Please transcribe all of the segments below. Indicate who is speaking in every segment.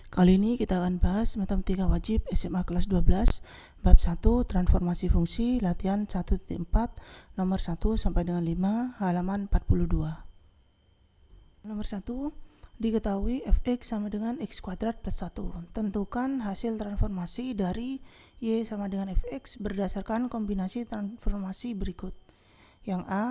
Speaker 1: Kali ini kita akan bahas Matematika Wajib SMA kelas 12 bab 1 Transformasi Fungsi latihan 1.4 nomor 1 sampai dengan 5 halaman 42. Nomor 1, diketahui fx sama dengan x kuadrat plus 1. Tentukan hasil transformasi dari y sama dengan fx berdasarkan kombinasi transformasi berikut. Yang A,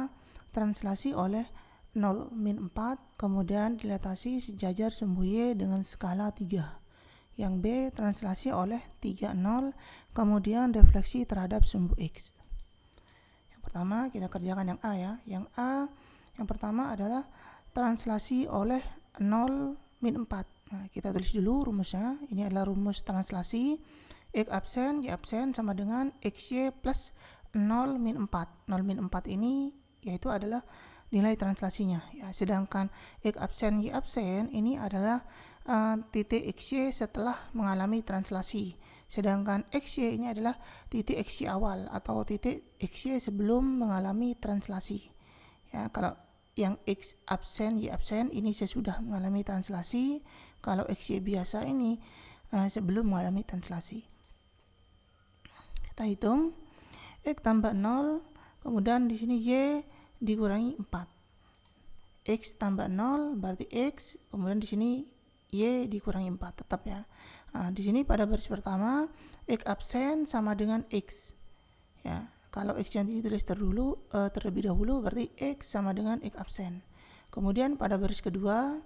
Speaker 1: translasi oleh 0 min 4, kemudian dilatasi sejajar sumbu y dengan skala 3. Yang B, translasi oleh 3 0, kemudian refleksi terhadap sumbu x. Yang pertama kita kerjakan yang A ya. Yang A, yang pertama adalah translasi oleh 0 min 4. Nah, kita tulis dulu rumusnya. Ini adalah rumus translasi. X absen, Y absen sama dengan XY plus 0 min 4. 0 min 4 ini yaitu adalah nilai translasinya ya. Sedangkan X absen, Y absen ini adalah titik XY setelah mengalami translasi. Sedangkan XY ini adalah titik XY awal atau titik XY sebelum mengalami translasi. Ya, kalau yang X absen, Y absen ini sesudah mengalami translasi. Kalau XY biasa ini sebelum mengalami translasi. Kita hitung X tambah 0, kemudian di sini Y dikurangi 4. X tambah 0 berarti X, kemudian di sini Y dikurangi 4 tetap ya. Nah, di sini pada baris pertama X absen sama dengan X. Ya, kalau X yang ditulis terlebih dahulu berarti X sama dengan X absen. Kemudian pada baris kedua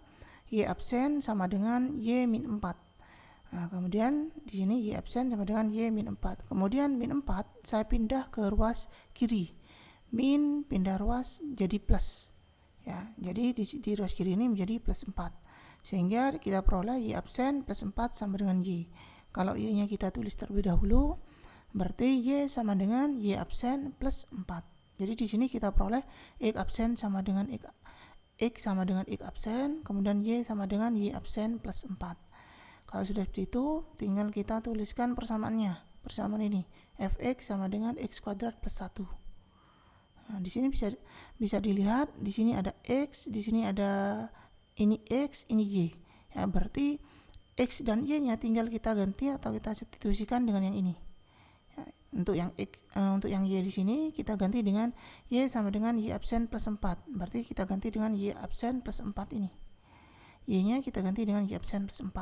Speaker 1: Y absen sama dengan Y min 4. Nah, kemudian di sini Y absen sama dengan Y min 4. Kemudian min 4 saya pindah ke ruas kiri. Min pindah ruas jadi plus. Ya, jadi di ruas kiri ini menjadi plus 4. Sehingga kita peroleh Y absen plus 4 sama dengan Y. Kalau Y-nya kita tulis terlebih dahulu, berarti Y sama dengan Y absen plus 4. Jadi di sini kita peroleh X absen sama dengan X sama dengan X absen, kemudian Y sama dengan Y absen plus 4. Kalau sudah seperti itu, tinggal kita tuliskan persamaannya. Persamaan ini, fx sama dengan x kuadrat plus 1. Nah, di sini bisa dilihat, di sini ada x, di sini ada ini x, ini y. Ya, berarti x dan y-nya tinggal kita ganti atau kita substitusikan dengan yang ini. Ya, untuk yang x, untuk yang y di sini kita ganti dengan y sama dengan y absen plus 4. Berarti kita ganti dengan y absen plus 4 ini. Y-nya kita ganti dengan y absen plus 4.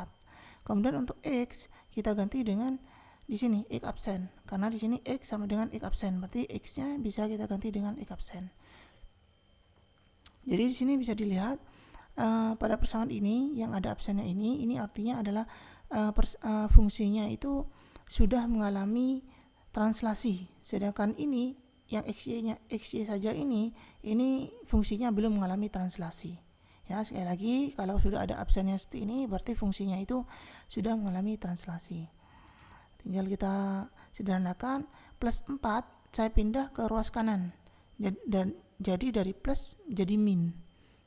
Speaker 1: Kemudian untuk x kita ganti dengan di sini x absen, karena di sini x sama dengan x absen, berarti x-nya bisa kita ganti dengan x absen. Jadi di sini bisa dilihat pada persamaan ini yang ada absennya ini artinya adalah fungsinya itu sudah mengalami translasi. Sedangkan ini yang xy saja ini fungsinya belum mengalami translasi. Ya, sekali lagi kalau sudah ada absennya seperti ini berarti fungsinya itu sudah mengalami translasi. Tinggal kita sederhanakan, plus 4 saya pindah ke ruas kanan. Dan jadi dari plus jadi min.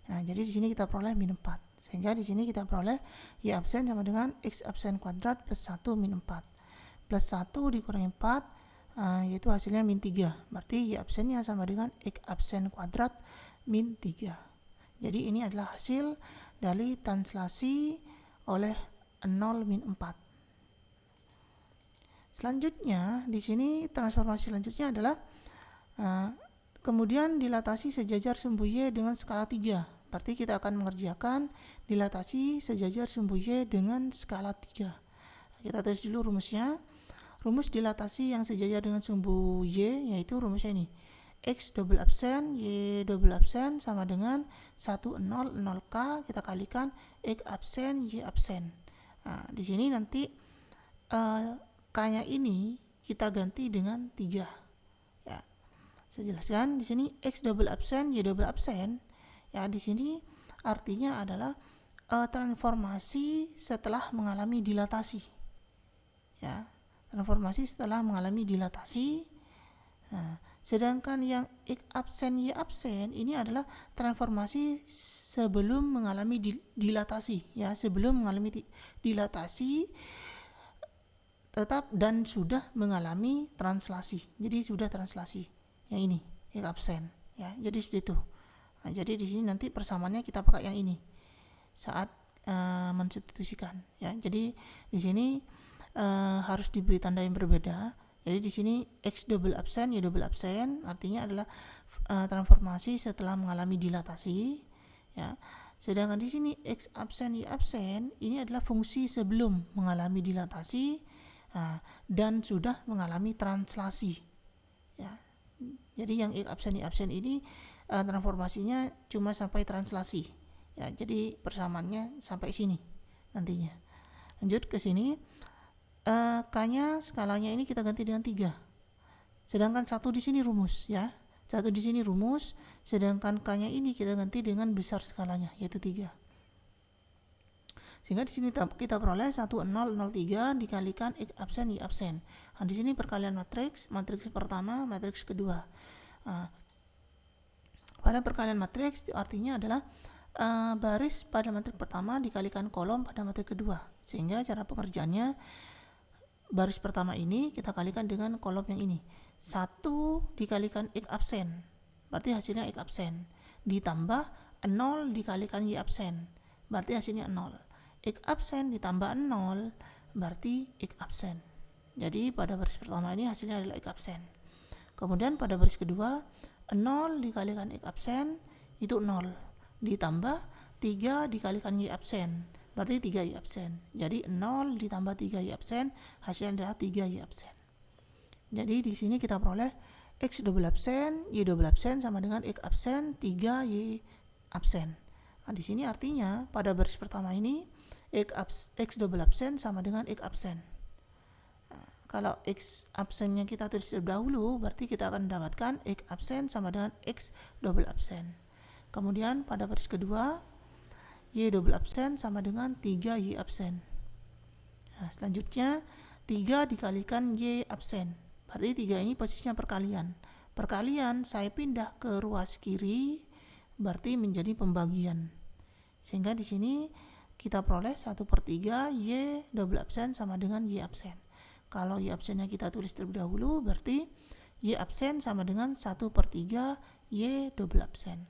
Speaker 1: Nah, jadi di sini kita peroleh min 4. Sehingga di sini kita peroleh Y absen sama dengan X absen kuadrat plus 1 min 4. Plus 1 dikurangi 4 yaitu hasilnya min 3. Berarti Y absennya sama dengan X absen kuadrat min 3. Jadi ini adalah hasil dari translasi oleh 0 min 4. Selanjutnya di sini transformasi selanjutnya adalah kemudian dilatasi sejajar sumbu y dengan skala 3. Berarti kita akan mengerjakan dilatasi sejajar sumbu y dengan skala 3. Kita tulis dulu rumusnya. Rumus dilatasi yang sejajar dengan sumbu y yaitu rumusnya ini. X double absen, Y double absen sama dengan 1, 0, 0K kita kalikan X absen, Y absen. Nah, di sini nanti K-nya ini kita ganti dengan 3. Ya, saya jelaskan di sini X double absen, Y double absen. Ya, di sini artinya adalah transformasi setelah mengalami dilatasi. Ya, transformasi setelah mengalami dilatasi. Nah, sedangkan yang X absen, Y absen ini adalah transformasi sebelum mengalami dilatasi. Ya, sebelum mengalami dilatasi tetap dan sudah mengalami translasi. Jadi sudah translasi. Yang ini X absen. Ya, jadi seperti itu. Nah, jadi di sini nanti persamaannya kita pakai yang ini. Saat mensubstitusikan ya. Jadi di sini harus diberi tanda yang berbeda. Jadi di sini X double absen, Y double absen artinya adalah transformasi setelah mengalami dilatasi ya. Sedangkan di sini X absen, Y absen ini adalah fungsi sebelum mengalami dilatasi dan sudah mengalami translasi ya. Jadi yang X absen, Y absen ini transformasinya cuma sampai translasi ya. Jadi persamaannya sampai sini nantinya. Lanjut ke sini, K-nya skalanya ini kita ganti dengan 3. Sedangkan 1 di sini rumus ya. 1 di sini rumus, sedangkan K-nya ini kita ganti dengan besar skalanya yaitu 3. Sehingga di sini kita peroleh 1 0 0 3 dikalikan X absen, Y absen. Nah, di sini perkalian matriks pertama, matriks kedua. Pada perkalian matriks artinya adalah baris pada matriks pertama dikalikan kolom pada matriks kedua. Sehingga cara pengerjaannya, baris pertama ini kita kalikan dengan kolom yang ini. 1 dikalikan X absen, berarti hasilnya X absen. Ditambah 0 dikalikan Y absen, berarti hasilnya 0. X absen ditambah 0, berarti X absen. Jadi pada baris pertama ini hasilnya adalah X absen. Kemudian pada baris kedua, 0 dikalikan X absen, itu 0. Ditambah 3 dikalikan Y absen, berarti 3Y absen. Jadi 0 ditambah 3Y absen, hasilnya adalah 3Y absen. Jadi di sini kita peroleh X double absen, Y double absen sama dengan X absen, 3Y absen. Nah, di sini artinya pada baris pertama ini X double absen sama dengan X absen. Nah, kalau X absennya kita tulis terlebih dahulu, berarti kita akan mendapatkan X absen sama dengan X double absen. Kemudian pada baris kedua, Y double absen sama dengan 3Y absen. Nah, selanjutnya 3 dikalikan Y absen, berarti 3 ini posisinya perkalian. Perkalian saya pindah ke ruas kiri, berarti menjadi pembagian. Sehingga di sini kita peroleh 1/3 Y double absen sama dengan Y absen. Kalau Y absennya kita tulis terlebih dahulu, berarti Y absen sama dengan 1/3 Y double absen.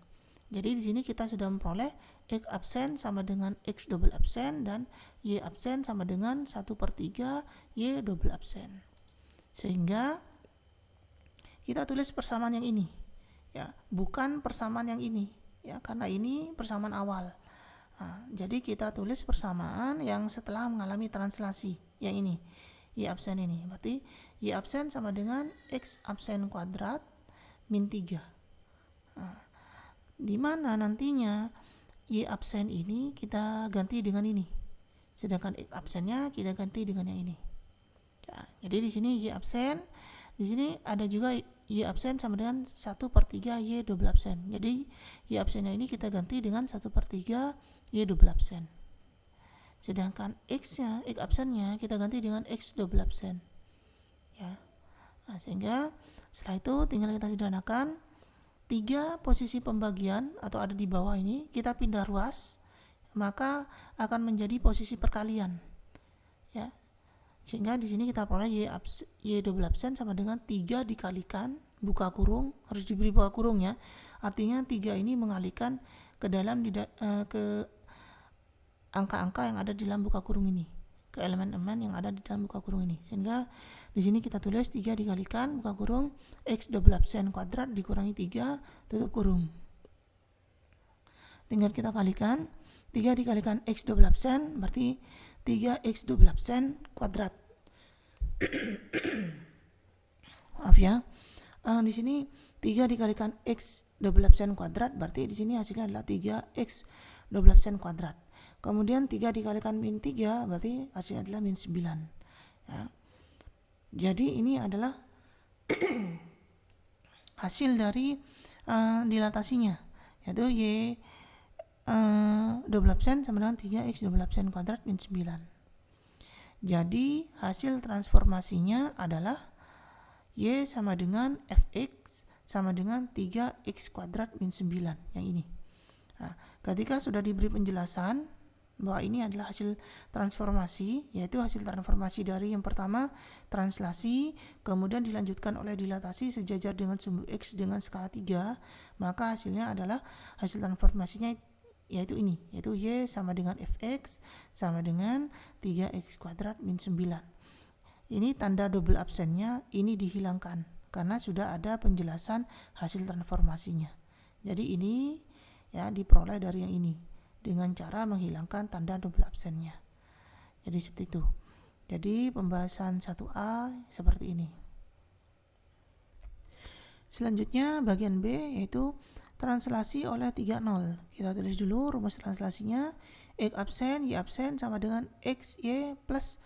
Speaker 1: Jadi di sini kita sudah memperoleh X absen sama dengan X double absen dan Y absen sama dengan 1/3 Y double absen. Sehingga kita tulis persamaan yang ini ya, bukan persamaan yang ini ya, karena ini persamaan awal. Nah, jadi kita tulis persamaan yang setelah mengalami translasi yang ini, Y absen ini. Berarti Y absen sama dengan X absen kuadrat min 3. Nah, di mana nantinya Y absen ini kita ganti dengan ini, sedangkan X absennya kita ganti dengan yang ini. Ya, jadi di sini Y absen, di sini ada juga Y absen sama dengan 1/3 Y double absen. Jadi Y absennya ini kita ganti dengan 1/3 Y double absen. Sedangkan X absennya kita ganti dengan X double absen. Ya. Nah, sehingga setelah itu tinggal kita sederhanakan 3 posisi pembagian atau ada di bawah ini kita pindah ruas, maka akan menjadi posisi perkalian. Ya. Sehingga di sini kita peroleh Y double absen sama dengan 3 dikalikan buka kurung, harus diberi buka kurung ya. Artinya 3 ini mengalihkan ke dalam ke angka-angka yang ada di dalam buka kurung ini, ke elemen-elemen yang ada di dalam buka kurung ini. Sehingga di sini kita tulis 3 dikalikan buka kurung X double absen kuadrat dikurangi 3 tutup kurung. Tinggal kita kalikan 3 dikalikan X double absen berarti 3X double absen kuadrat. Maaf ya. Di sini 3 dikalikan X double absen kuadrat berarti di sini hasilnya adalah 3X double absen kuadrat. Kemudian 3 dikalikan min 3 berarti hasilnya adalah min 9. Ya. Jadi ini adalah hasil dari dilatasinya, yaitu Y double absen sama dengan 3X double absen kuadrat min 9. Jadi hasil transformasinya adalah Y sama dengan Fx sama dengan 3X kuadrat min 9 yang ini. Nah, ketika sudah diberi penjelasan bahwa ini adalah hasil transformasi, yaitu hasil transformasi dari yang pertama translasi, kemudian dilanjutkan oleh dilatasi sejajar dengan sumbu X dengan skala 3, maka hasilnya adalah hasil transformasinya yaitu ini, yaitu Y sama dengan Fx sama dengan 3x kuadrat min 9. Ini tanda double absennya ini dihilangkan karena sudah ada penjelasan hasil transformasinya. Jadi ini ya diperoleh dari yang ini dengan cara menghilangkan tanda double absennya. Jadi seperti itu. Jadi pembahasan 1A seperti ini. Selanjutnya bagian B yaitu translasi oleh 3 nol. Kita tulis dulu rumus translasinya. X absen, Y absen sama dengan X, Y plus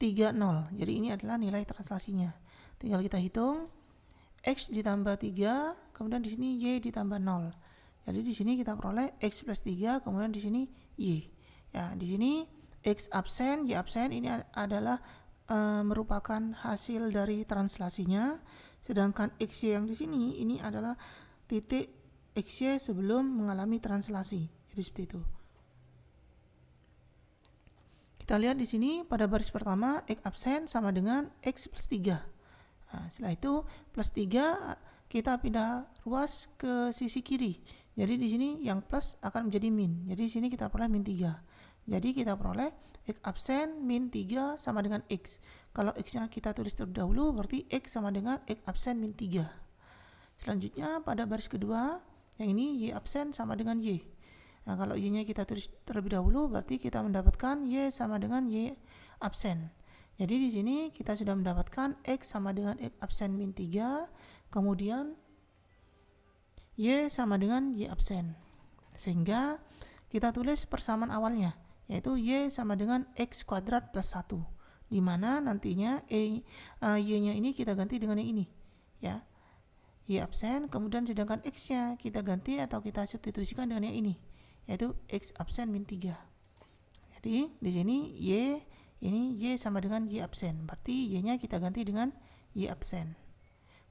Speaker 1: 3 nol. Jadi ini adalah nilai translasinya. Tinggal kita hitung. X ditambah 3, kemudian di sini Y ditambah 0. Jadi di sini kita peroleh X plus 3, kemudian di sini Y. Ya, di sini X absen, Y absen ini adalah merupakan hasil dari translasinya. Sedangkan XY yang di sini ini adalah titik XY sebelum mengalami translasi. Jadi seperti itu. Kita lihat di sini pada baris pertama X absen sama dengan X plus 3. Nah, setelah itu plus 3 kita pindah ruas ke sisi kiri. Jadi di sini yang plus akan menjadi min. Jadi di sini kita peroleh min 3. Jadi kita peroleh X absen min 3 sama dengan X. Kalau X-nya kita tulis terlebih dahulu berarti X sama dengan X absen min 3. Selanjutnya pada baris kedua yang ini Y absen sama dengan Y. Nah, kalau Y-nya kita tulis terlebih dahulu berarti kita mendapatkan Y sama dengan Y absen. Jadi di sini kita sudah mendapatkan X sama dengan X absen min 3, kemudian Y sama dengan Y absen. Sehingga kita tulis persamaan awalnya, yaitu Y sama dengan X kuadrat plus 1. Di mana nantinya Y-nya ini kita ganti dengan yang ini. Ya. Y absen, kemudian sedangkan X-nya kita ganti atau kita substitusikan dengan yang ini, yaitu X absen min 3. Jadi di sini ini Y sama dengan Y absen. Berarti Y-nya kita ganti dengan Y absen.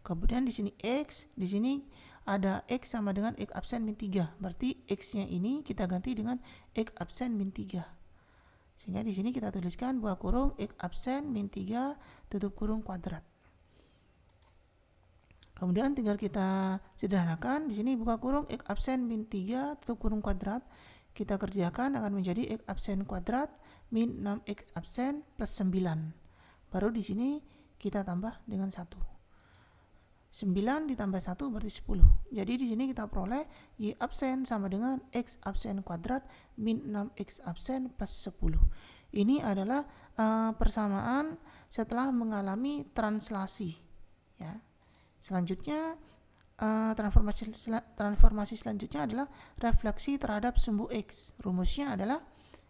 Speaker 1: Kemudian di sini X, di sini ada X sama dengan X absen min 3. Berarti X-nya ini kita ganti dengan X absen min 3. Sehingga di sini kita tuliskan buka kurung X absen min 3 tutup kurung kuadrat. Kemudian tinggal kita sederhanakan. Di sini buka kurung X absen min 3 tutup kurung kuadrat. Kita kerjakan akan menjadi X absen kuadrat min 6X absen plus 9. Baru di sini kita tambah dengan 1. 9 ditambah 1 berarti 10. Jadi di sini kita peroleh Y absen sama dengan X absen kuadrat min 6X absen plus 10. Ini adalah persamaan setelah mengalami translasi. Ya. Selanjutnya transformasi selanjutnya adalah refleksi terhadap sumbu X. Rumusnya adalah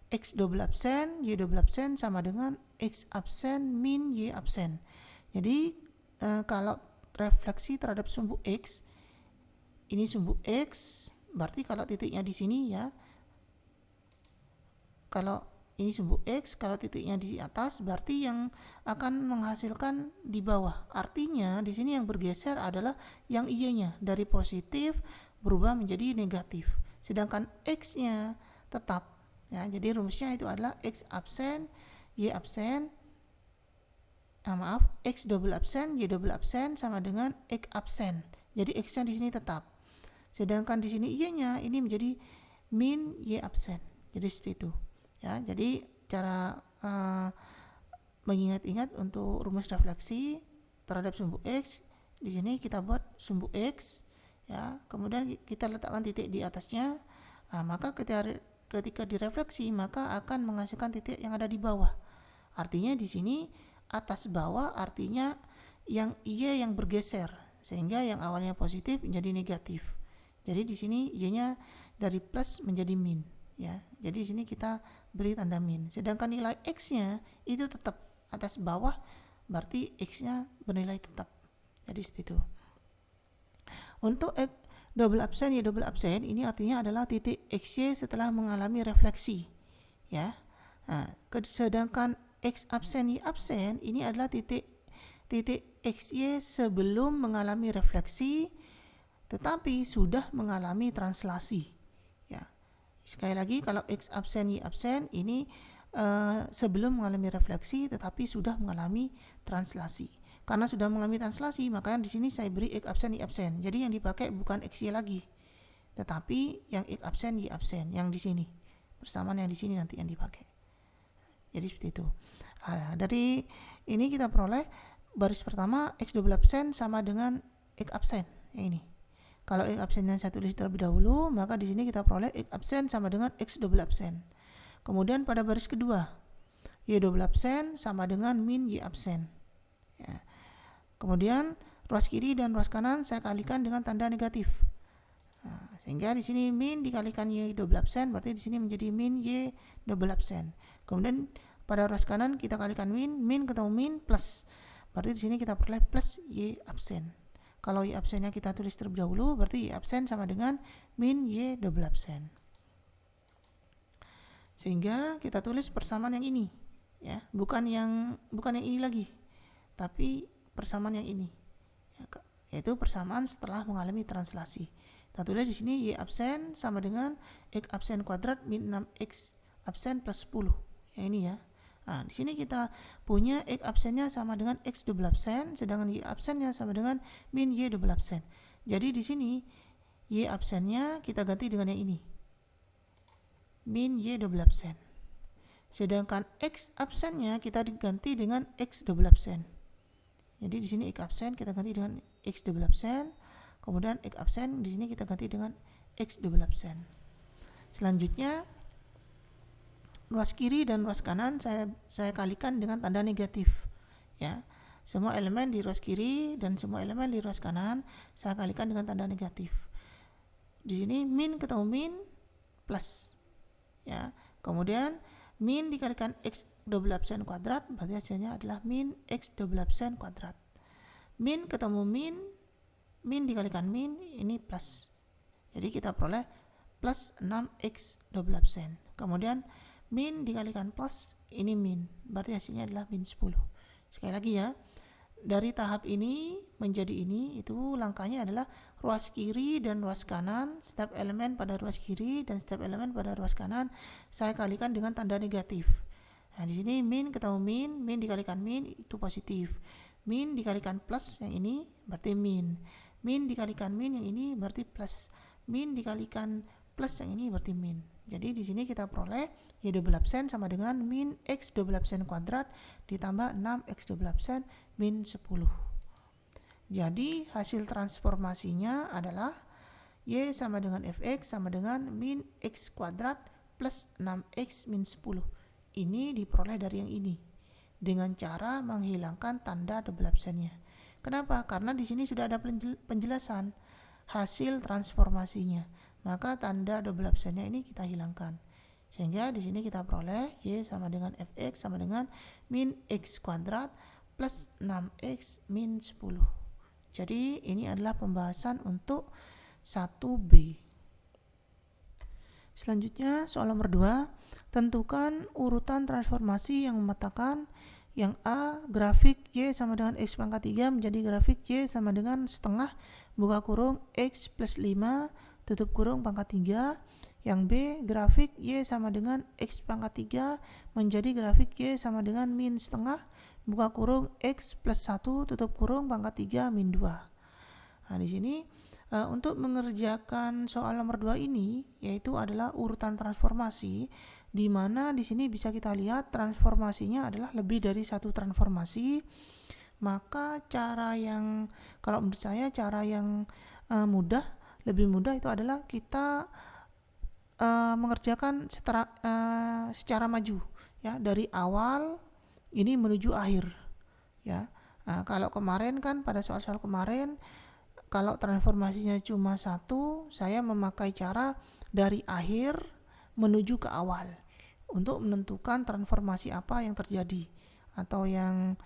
Speaker 1: X double absen, Y double absen sama dengan X absen min Y absen. Jadi kalau refleksi terhadap sumbu X, ini sumbu X, berarti kalau titiknya di sini ya, kalau ini sumbu X, kalau titiknya di atas berarti yang akan menghasilkan di bawah. Artinya di sini yang bergeser adalah yang Y-nya dari positif berubah menjadi negatif. Sedangkan X-nya tetap. Ya, jadi rumusnya itu adalah X absen, Y absen, X double absen, Y double absen sama dengan X absen. Jadi X-nya di sini tetap. Sedangkan di sini Y-nya ini menjadi min Y absen. Jadi seperti itu. Ya, jadi cara mengingat-ingat untuk rumus refleksi terhadap sumbu X, di sini kita buat sumbu X, ya, kemudian kita letakkan titik di atasnya. Maka ketika direfleksi maka akan menghasilkan titik yang ada di bawah. Artinya di sini atas bawah artinya yang Y yang bergeser sehingga yang awalnya positif menjadi negatif. Jadi di sini Y-nya dari plus menjadi min, ya. Jadi di sini kita beri tanda min. Sedangkan nilai X-nya itu tetap atas bawah, berarti X-nya bernilai tetap. Jadi seperti itu. Untuk X double absen, Y double absen ini artinya adalah titik XY setelah mengalami refleksi, ya. Nah, sedangkan X absen, Y absen ini adalah titik XY sebelum mengalami refleksi tetapi sudah mengalami translasi, ya. Sekali lagi, kalau X absen, Y absen ini sebelum mengalami refleksi tetapi sudah mengalami translasi. Karena sudah mengalami translasi, maka di sini saya beri X absen, Y absen. Jadi yang dipakai bukan XY lagi, tetapi yang X absen Y absen yang di sini, persamaan yang di sini nanti yang dipakai. Jadi seperti itu. Nah, dari ini kita peroleh baris pertama X double absen sama dengan X absen yang ini. Kalau X absennya saya tulis terlebih dahulu, maka di sini kita peroleh X absen sama dengan X double absen. Kemudian pada baris kedua, Y double absen sama dengan min Y absen. Ya. Kemudian ruas kiri dan ruas kanan saya kalikan dengan tanda negatif. Nah, sehingga di sini min dikalikan Y double absen, berarti di sini menjadi min Y double absen. Kemudian pada ruas kanan kita kalikan min ketemu min plus. Berarti di sini kita peroleh plus Y absen. Kalau Y absennya kita tulis terlebih dahulu, berarti Y absen sama dengan min Y double absen. Sehingga kita tulis persamaan yang ini, ya, bukan yang ini lagi, tapi persamaan yang ini, ya, yaitu persamaan setelah mengalami translasi. Kita tulis di sini Y absen sama dengan X absen kuadrat min 6X absen plus 10. Yang ini ya. Nah, di sini kita punya X absennya sama dengan X double absen, sedangkan Y absennya sama dengan min Y double absen. Jadi di sini Y absennya kita ganti dengan yang ini, min Y double absen. Sedangkan X absennya kita diganti dengan X double absen. Jadi di sini X absen kita ganti dengan X double absen, kemudian X absen di sini kita ganti dengan X double absen. Selanjutnya ruas kiri dan ruas kanan saya kalikan dengan tanda negatif, ya. Semua elemen di ruas kiri dan semua elemen di ruas kanan saya kalikan dengan tanda negatif. Di sini min ketemu min plus, ya. Kemudian min dikalikan X double absen kuadrat, berarti hasilnya adalah min X double absen kuadrat. Min ketemu min dikalikan min, ini plus. Jadi kita peroleh plus 6X double absen. Kemudian min dikalikan plus, ini min, berarti hasilnya adalah min 10. Sekali lagi ya, dari tahap ini menjadi ini, itu langkahnya adalah ruas kiri dan ruas kanan, setiap elemen pada ruas kiri dan setiap elemen pada ruas kanan saya kalikan dengan tanda negatif. Nah, di sini min ketemu min dikalikan min, itu positif. Min dikalikan plus yang ini berarti min. Min dikalikan min yang ini berarti plus. Min dikalikan plus yang ini berarti min. Jadi di sini kita peroleh Y double absen sama dengan min X double absen kuadrat ditambah 6X double absen min 10. Jadi hasil transformasinya adalah Y sama dengan Fx sama dengan min X kuadrat plus 6X min 10. Ini diperoleh dari yang ini dengan cara menghilangkan tanda double absennya. Kenapa? Karena di sini sudah ada penjelasan hasil transformasinya. Maka tanda double absennya ini kita hilangkan. Sehingga di sini kita peroleh Y sama dengan Fx sama dengan min X kuadrat plus 6X min 10. Jadi ini adalah pembahasan untuk 1B. Selanjutnya soal nomor 2, tentukan urutan transformasi yang memetakan yang A, grafik Y sama dengan X pangkat 3 menjadi grafik Y sama dengan setengah buka kurung X plus 5 tutup kurung pangkat 3. Yang B, grafik Y sama dengan X pangkat 3 menjadi grafik Y sama dengan min setengah buka kurung X plus 1 tutup kurung pangkat 3 min 2. Nah, di sini untuk mengerjakan soal nomor 2 ini yaitu adalah urutan transformasi, di mana di sini bisa kita lihat transformasinya adalah lebih dari satu transformasi. Maka cara yang, kalau menurut saya cara yang lebih mudah itu adalah kita mengerjakan secara maju, ya, dari awal ini menuju akhir, ya. Nah, kalau kemarin kan pada soal-soal kemarin kalau transformasinya cuma satu, saya memakai cara dari akhir menuju ke awal untuk menentukan transformasi apa yang terjadi atau yang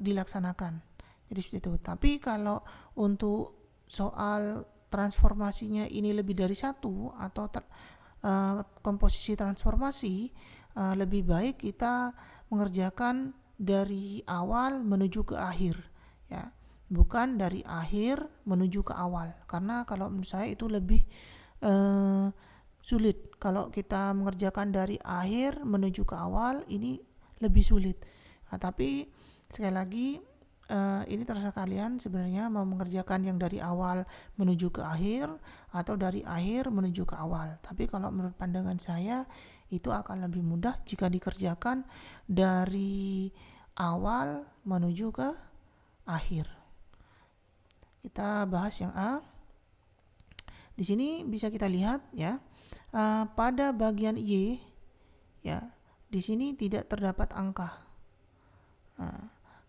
Speaker 1: dilaksanakan. Jadi seperti itu. Tapi kalau untuk soal transformasinya ini lebih dari satu atau komposisi transformasi, lebih baik kita mengerjakan dari awal menuju ke akhir, ya, bukan dari akhir menuju ke awal, karena kalau menurut saya itu lebih sulit. Kalau kita mengerjakan dari akhir menuju ke awal ini lebih sulit. Nah, tapi sekali lagi ini terserah kalian sebenarnya mau mengerjakan yang dari awal menuju ke akhir atau dari akhir menuju ke awal. Tapi kalau menurut pandangan saya itu akan lebih mudah jika dikerjakan dari awal menuju ke akhir. Kita bahas yang A. Di sini bisa kita lihat ya, pada bagian Y ya, di sini tidak terdapat angka.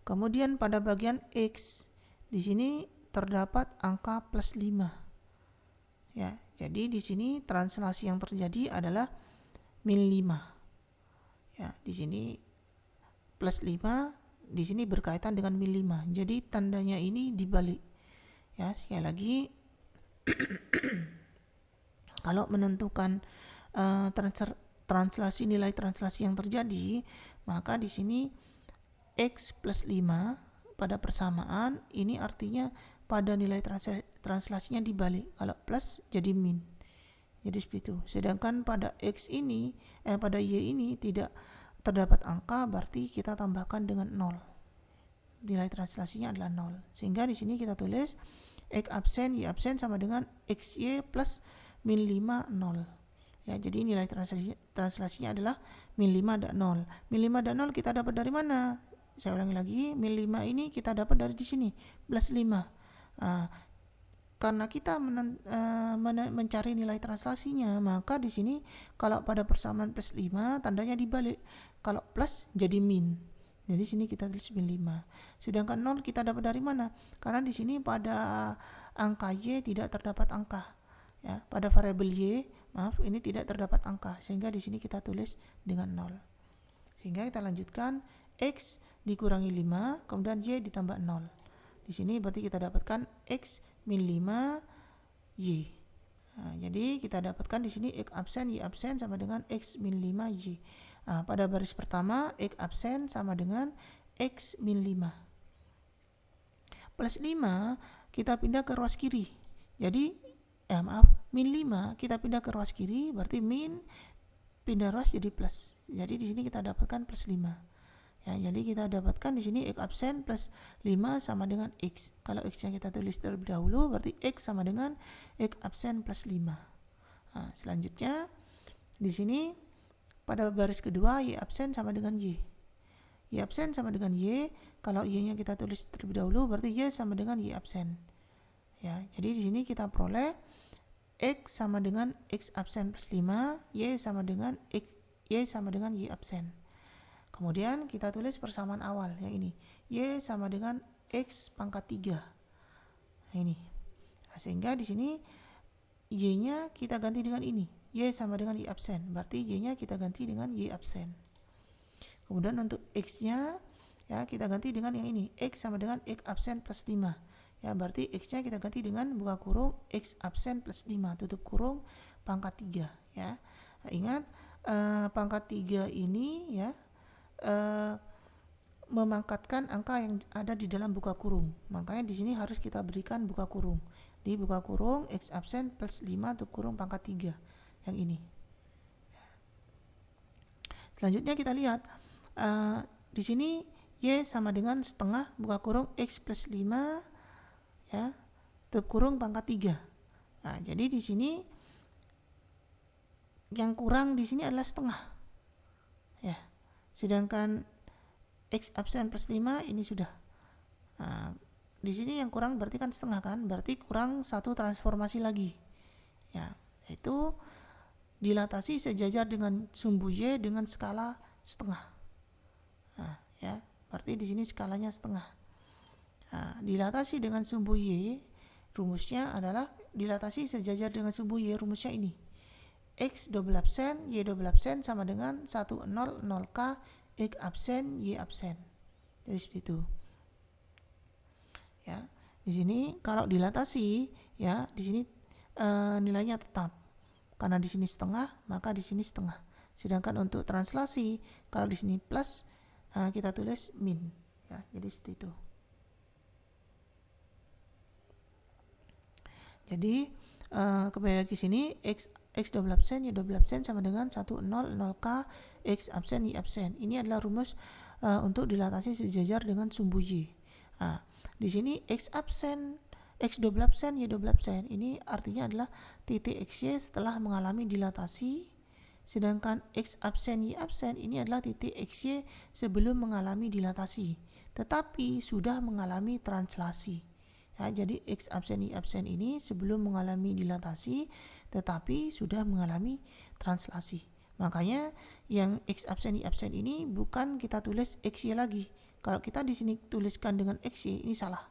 Speaker 1: Kemudian pada bagian X di sini terdapat angka plus 5. Ya, jadi di sini translasi yang terjadi adalah min 5. Ya, di sini plus 5, di sini berkaitan dengan min 5. Jadi tandanya ini dibalik. Ya, sekali lagi kalau menentukan translasi nilai translasi yang terjadi, maka di sini X plus 5 pada persamaan ini artinya pada nilai translasinya dibalik. Kalau plus jadi min. Jadi seperti itu. Sedangkan pada X ini pada Y ini tidak terdapat angka, berarti kita tambahkan dengan 0. Nilai translasinya adalah 0. Sehingga di sini kita tulis X absen Y absen sama dengan XY plus min 5 0. Ya, jadi nilai translasinya adalah min 5 dan 0. Min 5 dan 0 kita dapat dari mana? Saya ulangi lagi, min 5 ini kita dapat dari di sini, plus 5. Karena kita mencari nilai translasinya, maka di sini kalau pada persamaan plus 5 tandanya dibalik. Kalau plus jadi min. Jadi sini kita tulis min 5. Sedangkan 0 kita dapat dari mana? Karena di sini pada angka Y tidak terdapat angka. Ya, pada variabel Y, ini tidak terdapat angka, sehingga di sini kita tulis dengan 0. Sehingga kita lanjutkan, X dikurangi 5, kemudian Y ditambah 0. Di sini berarti kita dapatkan X min 5 Y. Jadi kita dapatkan di sini X absen Y absen sama dengan X min 5 Y. Pada baris pertama X absen sama dengan X min 5. Plus 5 kita pindah ke ruas kiri. Jadi min 5 kita pindah ke ruas kiri, berarti min pindah ruas jadi plus. Jadi di sini kita dapatkan plus 5. Ya, jadi kita dapatkan di sini X absen plus 5 sama dengan X. Kalau X-nya kita tulis terlebih dahulu, berarti X sama dengan X absen plus 5. Selanjutnya di sini pada baris kedua Y absen sama dengan Y. Y absen sama dengan Y. Kalau Y-nya kita tulis terlebih dahulu, berarti Y sama dengan Y absen. Ya, jadi di sini kita peroleh X sama dengan X absen plus 5, Y sama dengan Y sama dengan Y absen. Kemudian kita tulis persamaan awal yang ini. Y sama dengan X pangkat 3. Nah, ini. Sehingga di sini Y-nya kita ganti dengan ini. Y sama dengan Y absen. Berarti Y-nya kita ganti dengan Y absen. Kemudian untuk X-nya ya kita ganti dengan yang ini. X sama dengan X absen plus 5. Ya, berarti X-nya kita ganti dengan buka kurung X absen plus 5 tutup kurung pangkat 3 ya. Ingat pangkat 3 ini ya memangkatkan angka yang ada di dalam buka kurung. Makanya di sini harus kita berikan buka kurung. Di buka kurung X absen plus 5 tutup kurung pangkat 3 yang ini. Selanjutnya kita lihat di sini Y sama dengan setengah buka kurung X plus 5 ya tutup kurung pangkat 3. Nah, jadi di sini yang kurang di sini adalah setengah. Ya. Sedangkan X absen plus 5 ini sudah. Di sini yang kurang berarti kan setengah kan? Berarti kurang satu transformasi lagi. Ya, yaitu dilatasi sejajar dengan sumbu Y dengan skala setengah. Ya, berarti di sini skalanya setengah. Dilatasi dengan sumbu Y, rumusnya adalah dilatasi sejajar dengan sumbu Y, rumusnya ini. X double absen, Y double absen sama dengan 1, 0, 0K, X absen, Y absen. Jadi seperti itu. Ya, di sini kalau dilatasi, ya di sini nilainya tetap. Karena di sini setengah, maka di sini setengah. Sedangkan untuk translasi, kalau di sini plus, kita tulis min. Ya, jadi seperti itu. Jadi kembali lagi sini X double absen, Y double absen sama dengan 1, 0, 0K, X absen, Y absen. Ini adalah rumus untuk dilatasi sejajar dengan sumbu Y. Nah, di sini X absen, X double absen, Y double absen. Ini artinya adalah titik XY setelah mengalami dilatasi, sedangkan X absen, Y absen ini adalah titik XY sebelum mengalami dilatasi, tetapi sudah mengalami translasi. Ya, jadi X absen, Y absen ini sebelum mengalami dilatasi, tetapi sudah mengalami translasi. Makanya yang X absen, Y absen ini bukan kita tulis XY lagi. Kalau kita di sini tuliskan dengan XY, ini salah.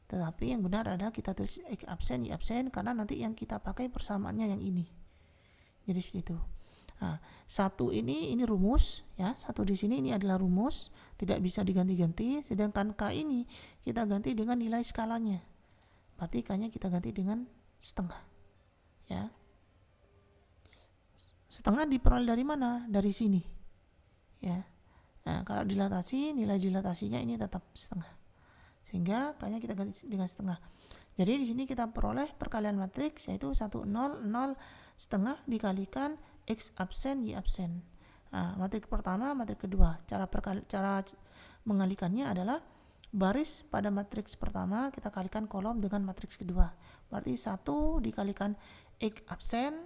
Speaker 1: Tetapi yang benar adalah kita tulis X absen, Y absen, karena nanti yang kita pakai persamaannya yang ini. Jadi seperti itu. Nah, satu ini rumus ya, satu di sini ini adalah rumus, tidak bisa diganti-ganti, sedangkan K ini kita ganti dengan nilai skalanya. Berarti K-nya kita ganti dengan setengah. Ya. Setengah diperoleh dari mana? Dari sini. Ya. Nah, kalau dilatasi, nilai dilatasinya ini tetap setengah. Sehingga K-nya kita ganti dengan setengah. Jadi di sini kita peroleh perkalian matriks yaitu 1 0 0 setengah dikalikan X absen, Y absen. Nah, matriks pertama, matriks kedua. Cara mengalikannya adalah baris pada matriks pertama kita kalikan kolom dengan matriks kedua. Berarti 1 dikalikan X absen,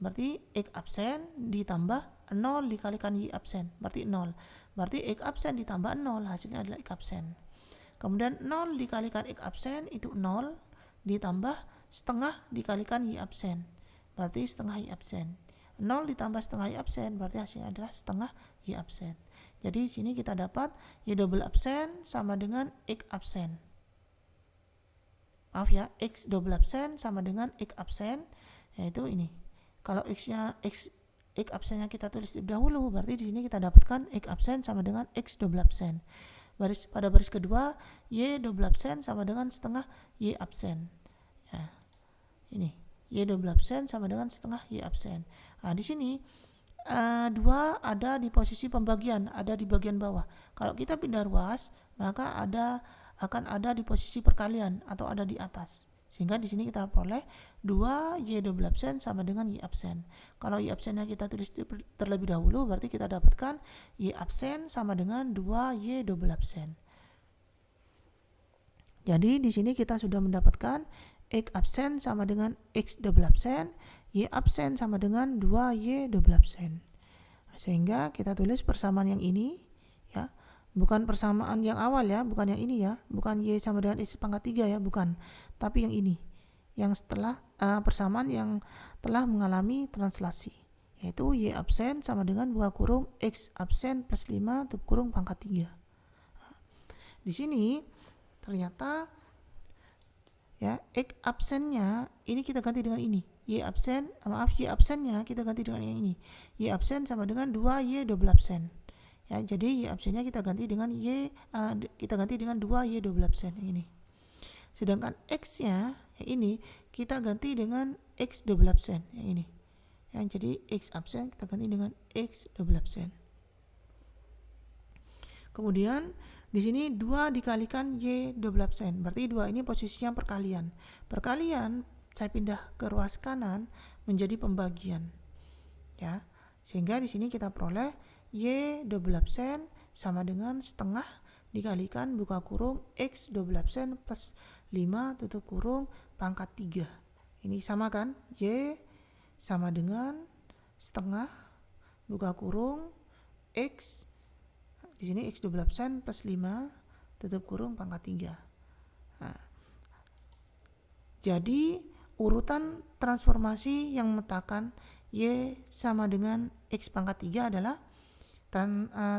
Speaker 1: berarti X absen ditambah 0 dikalikan Y absen, berarti 0. Berarti X absen ditambah 0, hasilnya adalah X absen. Kemudian 0 dikalikan X absen itu 0 ditambah setengah dikalikan Y absen, berarti setengah Y absen. 0 ditambah setengah Y absen berarti hasilnya adalah setengah Y absen. Jadi di sini kita dapat Y double absen sama dengan X absen. Maaf ya, X double absen sama dengan X absen, yaitu ini. Kalau X absennya kita tulis lebih dahulu, berarti di sini kita dapatkan X absen sama dengan X double absen. Pada baris kedua, Y double absen sama dengan setengah Y absen. Ya, ini Y double absen sama dengan setengah Y absen. Nah, di sini 2 ada di posisi pembagian, ada di bagian bawah. Kalau kita pindah ruas, maka akan ada di posisi perkalian atau ada di atas. Sehingga di sini kita peroleh 2 Y double absen sama dengan Y absen. Kalau Y absennya kita tulis terlebih dahulu, berarti kita dapatkan Y absen sama dengan 2 Y double absen. Jadi di sini kita sudah mendapatkan X absen sama dengan X double absen, Y absen sama dengan 2 Y double absen. Sehingga kita tulis persamaan yang ini ya. Bukan persamaan yang awal ya, bukan yang ini ya, bukan Y sama dengan X pangkat 3 ya, bukan. Tapi yang ini, yang setelah persamaan yang telah mengalami translasi, yaitu Y absen sama dengan buka kurung X absen plus 5 tutup kurung pangkat 3. Di sini ternyata ya, X absennya ini kita ganti dengan ini. Y absennya kita ganti dengan yang ini. Y absen sama dengan 2 Y double absen. Ya, jadi Y absennya kita ganti dengan kita ganti dengan 2 Y double absen yang ini. Sedangkan X-nya yang ini kita ganti dengan X double absen yang ini. Ya, jadi X absen kita ganti dengan X double absen. Kemudian di sini 2 dikalikan Y double absen. Berarti 2 ini posisinya perkalian. Perkalian saya pindah ke ruas kanan menjadi pembagian. Ya. Sehingga di sini kita peroleh Y double absen sama dengan setengah dikalikan buka kurung X double absen plus 5 tutup kurung pangkat 3. Ini sama kan? Y sama dengan setengah buka kurung X, di sini X double absen plus 5 tutup kurung pangkat 3. Nah, jadi urutan transformasi yang memetakan Y sama dengan X pangkat 3 adalah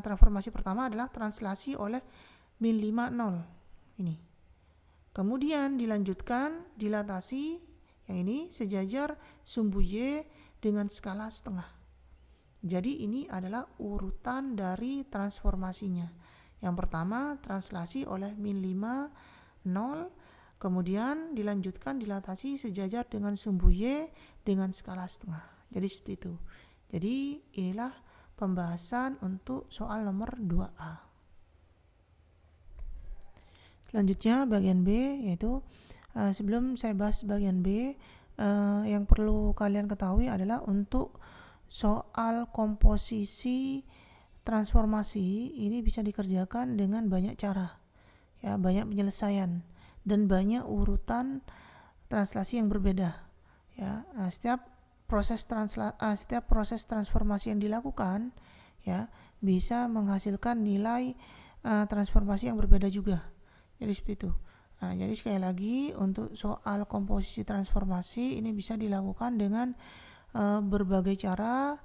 Speaker 1: transformasi pertama adalah translasi oleh min 5 0 ini. Kemudian dilanjutkan dilatasi yang ini sejajar sumbu Y dengan skala setengah. Jadi ini adalah urutan dari transformasinya. Yang pertama translasi oleh min 5 0, kemudian dilanjutkan dilatasi sejajar dengan sumbu Y dengan skala setengah. Jadi seperti itu. Jadi inilah pembahasan untuk soal nomor 2A. Selanjutnya bagian B, yaitu sebelum saya bahas bagian B, yang perlu kalian ketahui adalah untuk soal komposisi transformasi ini bisa dikerjakan dengan banyak cara. ya, banyak penyelesaian dan banyak urutan translasi yang berbeda, ya. Setiap proses transformasi yang dilakukan, ya, bisa menghasilkan nilai transformasi yang berbeda juga. Jadi seperti itu. Jadi sekali lagi untuk soal komposisi transformasi ini bisa dilakukan dengan berbagai cara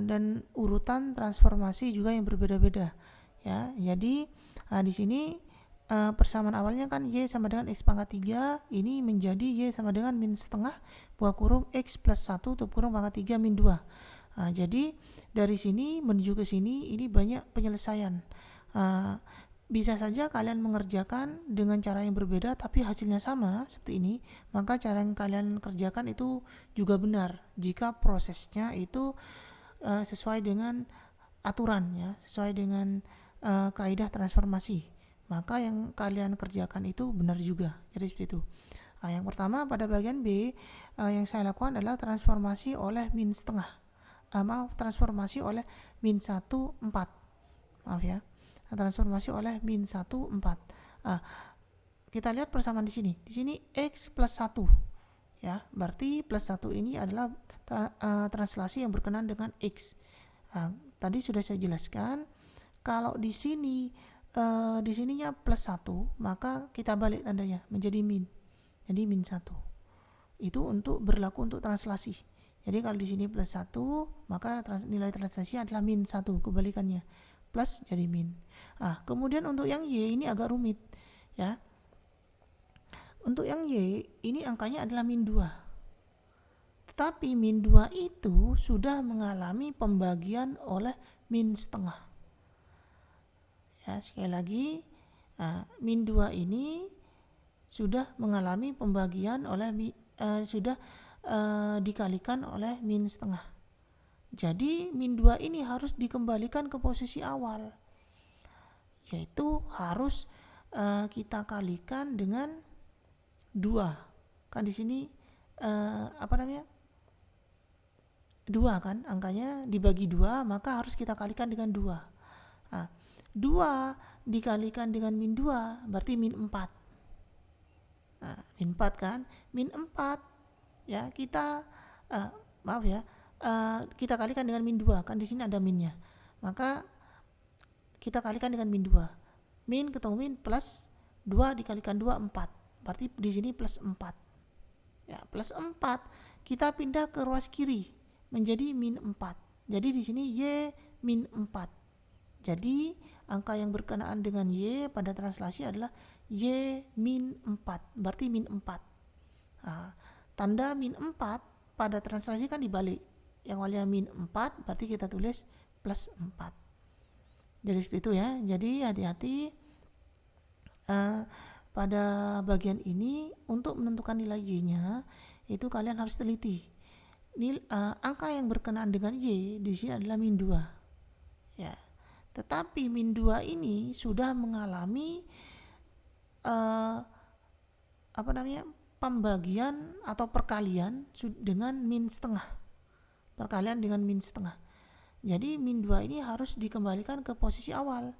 Speaker 1: dan urutan transformasi juga yang berbeda-beda, ya. Jadi di sini persamaan awalnya kan Y sama dengan X pangkat 3, ini menjadi Y sama dengan min setengah buah kurung X plus 1 tutup kurung pangkat 3 min 2. Jadi dari sini menuju ke sini ini banyak penyelesaian. Bisa saja kalian mengerjakan dengan cara yang berbeda tapi hasilnya sama seperti ini, maka cara yang kalian kerjakan itu juga benar jika prosesnya itu sesuai dengan aturan, ya, sesuai dengan kaidah transformasi, maka yang kalian kerjakan itu benar juga. Jadi seperti itu. Yang pertama pada bagian B yang saya lakukan adalah transformasi oleh min setengah, transformasi oleh min 1 4, maaf ya, transformasi oleh min 1 4. Kita lihat persamaan di sini X plus 1, ya, berarti plus 1 ini adalah translasi yang berkenaan dengan X. Tadi sudah saya jelaskan kalau di sininya plus 1, maka kita balik tandanya menjadi min. Jadi min 1. Itu untuk berlaku untuk translasi. Jadi kalau di sini plus 1, maka nilai translasi adalah min 1, kebalikannya. Plus jadi min. Kemudian untuk yang Y ini agak rumit, ya. Untuk yang Y ini angkanya adalah min 2. Tetapi min 2 itu sudah mengalami pembagian oleh min setengah. Ya, sekali lagi, min 2 ini sudah mengalami pembagian oleh sudah dikalikan oleh min setengah. Jadi min 2 ini harus dikembalikan ke posisi awal, yaitu harus kita kalikan dengan 2. Kan di sini 2 kan angkanya dibagi 2, maka harus kita kalikan dengan 2. 2 dikalikan dengan min 2 berarti min 4. Min 4 kan, min 4, ya, kita kita kalikan dengan min 2, kan di sini ada minnya, maka kita kalikan dengan min 2. Min ketemu min plus 2 dikalikan 2 4, berarti di sini plus 4, ya, plus 4 kita pindah ke ruas kiri menjadi min 4. Jadi di sini Y min 4. Jadi angka yang berkenaan dengan Y pada translasi adalah Y min 4, berarti min 4. Tanda min 4 pada translasi kan dibalik. Yang awalnya min 4 berarti kita tulis plus 4. Jadi seperti itu, ya. Jadi hati-hati pada bagian ini untuk menentukan nilai Y-nya itu kalian harus teliti. Angka yang berkenaan dengan Y di sini adalah min 2, ya. Tetapi min 2 ini sudah mengalami pembagian atau perkalian dengan min setengah. Perkalian dengan min setengah. Jadi min 2 ini harus dikembalikan ke posisi awal,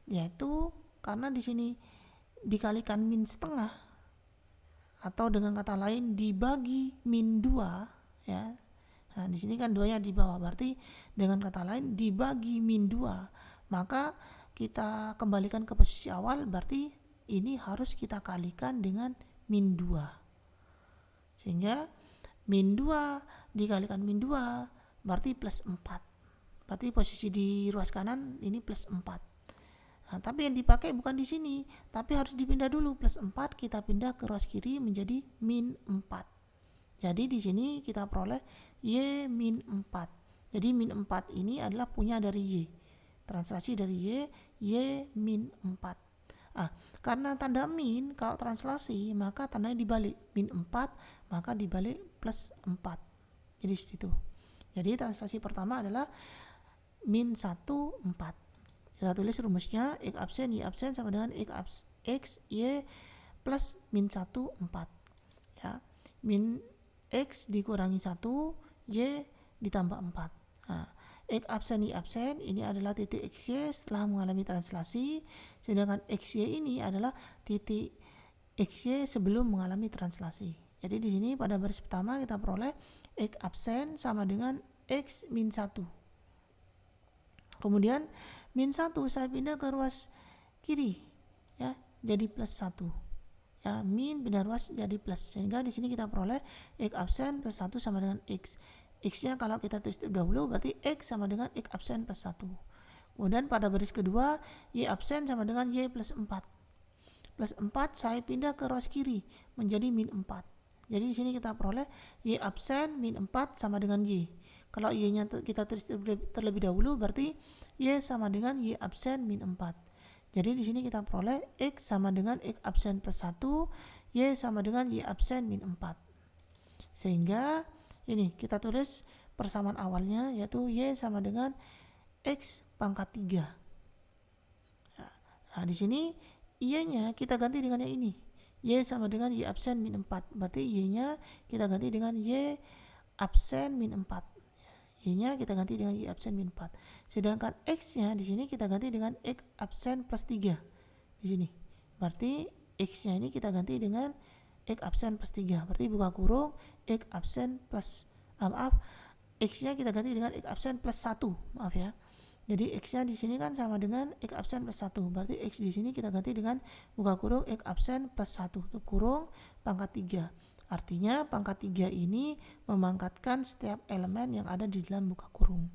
Speaker 1: yaitu karena di sini dikalikan min setengah, atau dengan kata lain dibagi min 2, ya. Nah, di sini kan 2-nya di bawah, berarti dengan kata lain dibagi min 2, maka kita kembalikan ke posisi awal, berarti ini harus kita kalikan dengan min 2. Sehingga min 2 dikalikan min 2 berarti plus 4. Berarti posisi di ruas kanan ini plus 4. Tapi yang dipakai bukan di sini, tapi harus dipindah dulu. Plus 4 kita pindah ke ruas kiri menjadi min 4. Jadi di sini kita peroleh Y min 4. Jadi min 4 ini adalah punya dari Y. Translasi dari Y min 4. Karena tanda min kalau translasi maka tandanya dibalik. Min 4 maka dibalik plus 4. Jadi seperti itu. Jadi translasi pertama adalah min 1 4. Kita tulis rumusnya X absen Y absen sama dengan X Y plus min 1 4. Ya. Min X dikurangi 1, Y ditambah 4. X absen Y absen ini adalah titik XY setelah mengalami translasi, sedangkan XY ini adalah titik XY sebelum mengalami translasi. Jadi di sini pada baris pertama kita peroleh X absen sama dengan X min 1. Kemudian min 1 saya pindah ke ruas kiri, ya, jadi plus 1. Ya, min pindah ruas jadi plus, sehingga di sini kita peroleh X absen plus 1 sama dengan X. X-nya kalau kita tulis dahulu berarti X sama dengan X absen plus 1. Kemudian pada baris kedua Y absen sama dengan Y plus 4. Plus 4 saya pindah ke ruas kiri menjadi min 4. Jadi di sini kita peroleh Y absen min 4 sama dengan Y. Kalau Y-nya kita tulis terlebih dahulu berarti Y sama dengan Y absen min 4. Jadi di sini kita peroleh X sama dengan X absen plus 1, Y sama dengan Y absen min 4. Sehingga ini kita tulis persamaan awalnya yaitu Y sama dengan X pangkat 3. Nah, di sini Y-nya kita ganti dengan yang ini. Y sama dengan Y absen min 4. Berarti Y-nya kita ganti dengan Y absen min 4. Y-nya kita ganti dengan Y absen min 4. Sedangkan X-nya di sini kita ganti dengan X absen plus 3. Di sini. Berarti X-nya ini kita ganti dengan X absen plus 3. Berarti buka kurung X absen plus X-nya kita ganti dengan X absen plus 1. Maaf ya. Jadi X-nya di sini kan sama dengan X absen plus 1. Berarti X di sini kita ganti dengan buka kurung X absen plus 1. Tutup kurung pangkat 3. Artinya pangkat 3 ini memangkatkan setiap elemen yang ada di dalam buka kurung.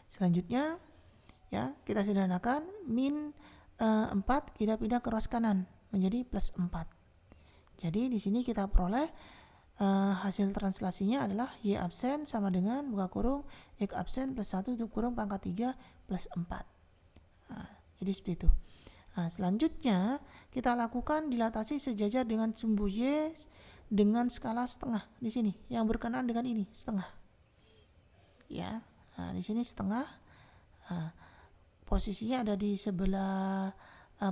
Speaker 1: Selanjutnya ya, kita sederhanakan min 4 kita pindah ke ruas kanan menjadi plus 4. Jadi di sini kita peroleh hasil translasinya adalah Y absen sama dengan buka kurung X absen plus 1 tutup kurung pangkat 3 plus 4. Nah, jadi seperti itu. Nah, selanjutnya kita lakukan dilatasi sejajar dengan sumbu Y dengan skala setengah di sini yang berkenaan dengan ini setengah. Ya, nah, di sini setengah. Nah, posisinya ada di sebelah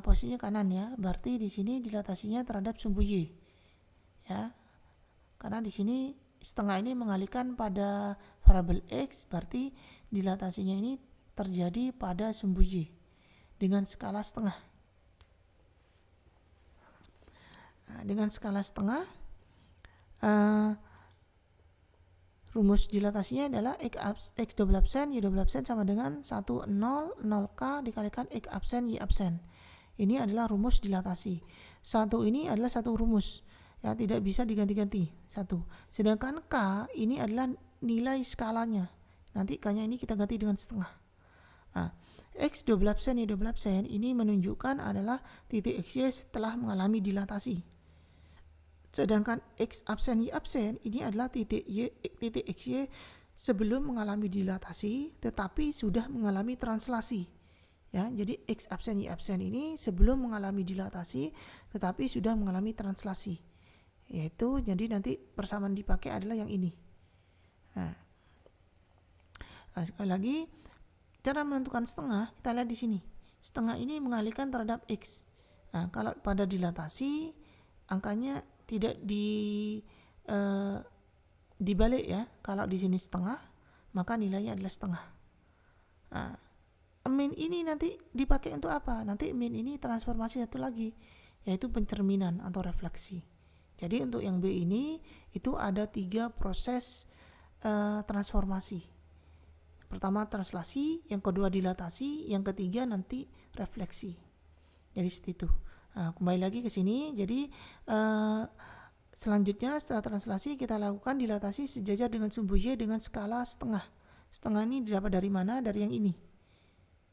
Speaker 1: posisinya kanan ya. Berarti di sini dilatasinya terhadap sumbu Y. Ya. Karena di sini setengah ini mengalihkan pada variabel X, berarti dilatasinya ini terjadi pada sumbu Y dengan skala setengah. Nah, dengan skala setengah rumus dilatasinya adalah X double absen Y double absen sama dengan 1 0 0K dikalikan X absen Y absen. Ini adalah rumus dilatasi. Satu ini adalah satu rumus. Ya, tidak bisa diganti-ganti satu. Sedangkan K ini adalah nilai skalanya. Nanti K-nya ini kita ganti dengan setengah. Nah, X double absen Y double absen ini menunjukkan adalah titik XY setelah mengalami dilatasi. Sedangkan X absen Y absen ini adalah titik XY sebelum mengalami dilatasi tetapi sudah mengalami translasi. Ya, jadi X absen Y absen ini sebelum mengalami dilatasi tetapi sudah mengalami translasi. Yaitu jadi nanti persamaan dipakai adalah yang ini. Nah, sekali lagi cara menentukan setengah kita lihat di sini. Setengah ini mengalihkan terhadap X. Nah, kalau pada dilatasi angkanya tidak dibalik ya. Kalau di sini setengah maka nilainya adalah setengah. Nah, min ini nanti dipakai untuk apa? Nanti min ini transformasi satu lagi yaitu pencerminan atau refleksi. Jadi untuk yang B ini itu ada 3 proses transformasi. Pertama translasi, yang kedua dilatasi, yang ketiga nanti refleksi. Jadi seperti itu. Nah, kembali lagi ke sini. Jadi selanjutnya setelah translasi kita lakukan dilatasi sejajar dengan sumbu Y dengan skala setengah. Setengah ini didapat dari mana? Dari yang ini.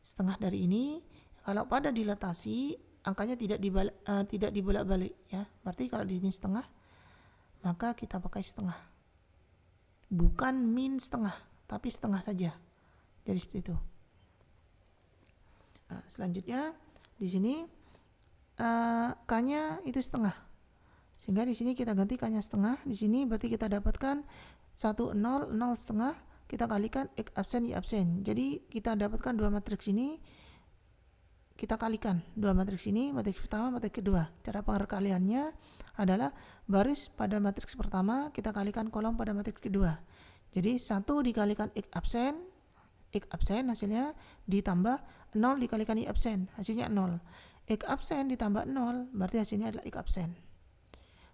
Speaker 1: Setengah dari ini. Kalau pada dilatasi angkanya tidak dibolak-balik ya. Berarti kalau di sini setengah maka kita pakai setengah. Bukan min setengah, tapi setengah saja. Jadi seperti itu. Nah, selanjutnya di sini K-nya itu setengah. Sehingga di sini kita ganti K-nya setengah. Di sini berarti kita dapatkan 1 0 0 setengah kita kalikan X absen Y absen. Jadi kita dapatkan dua matriks ini. Kita kalikan dua matriks ini, matriks pertama, matriks kedua. Cara pengerkaliannya adalah baris pada matriks pertama kita kalikan kolom pada matriks kedua. Jadi 1 dikalikan X absen hasilnya ditambah 0 dikalikan Y absen, hasilnya 0. X absen ditambah 0 berarti hasilnya adalah X absen.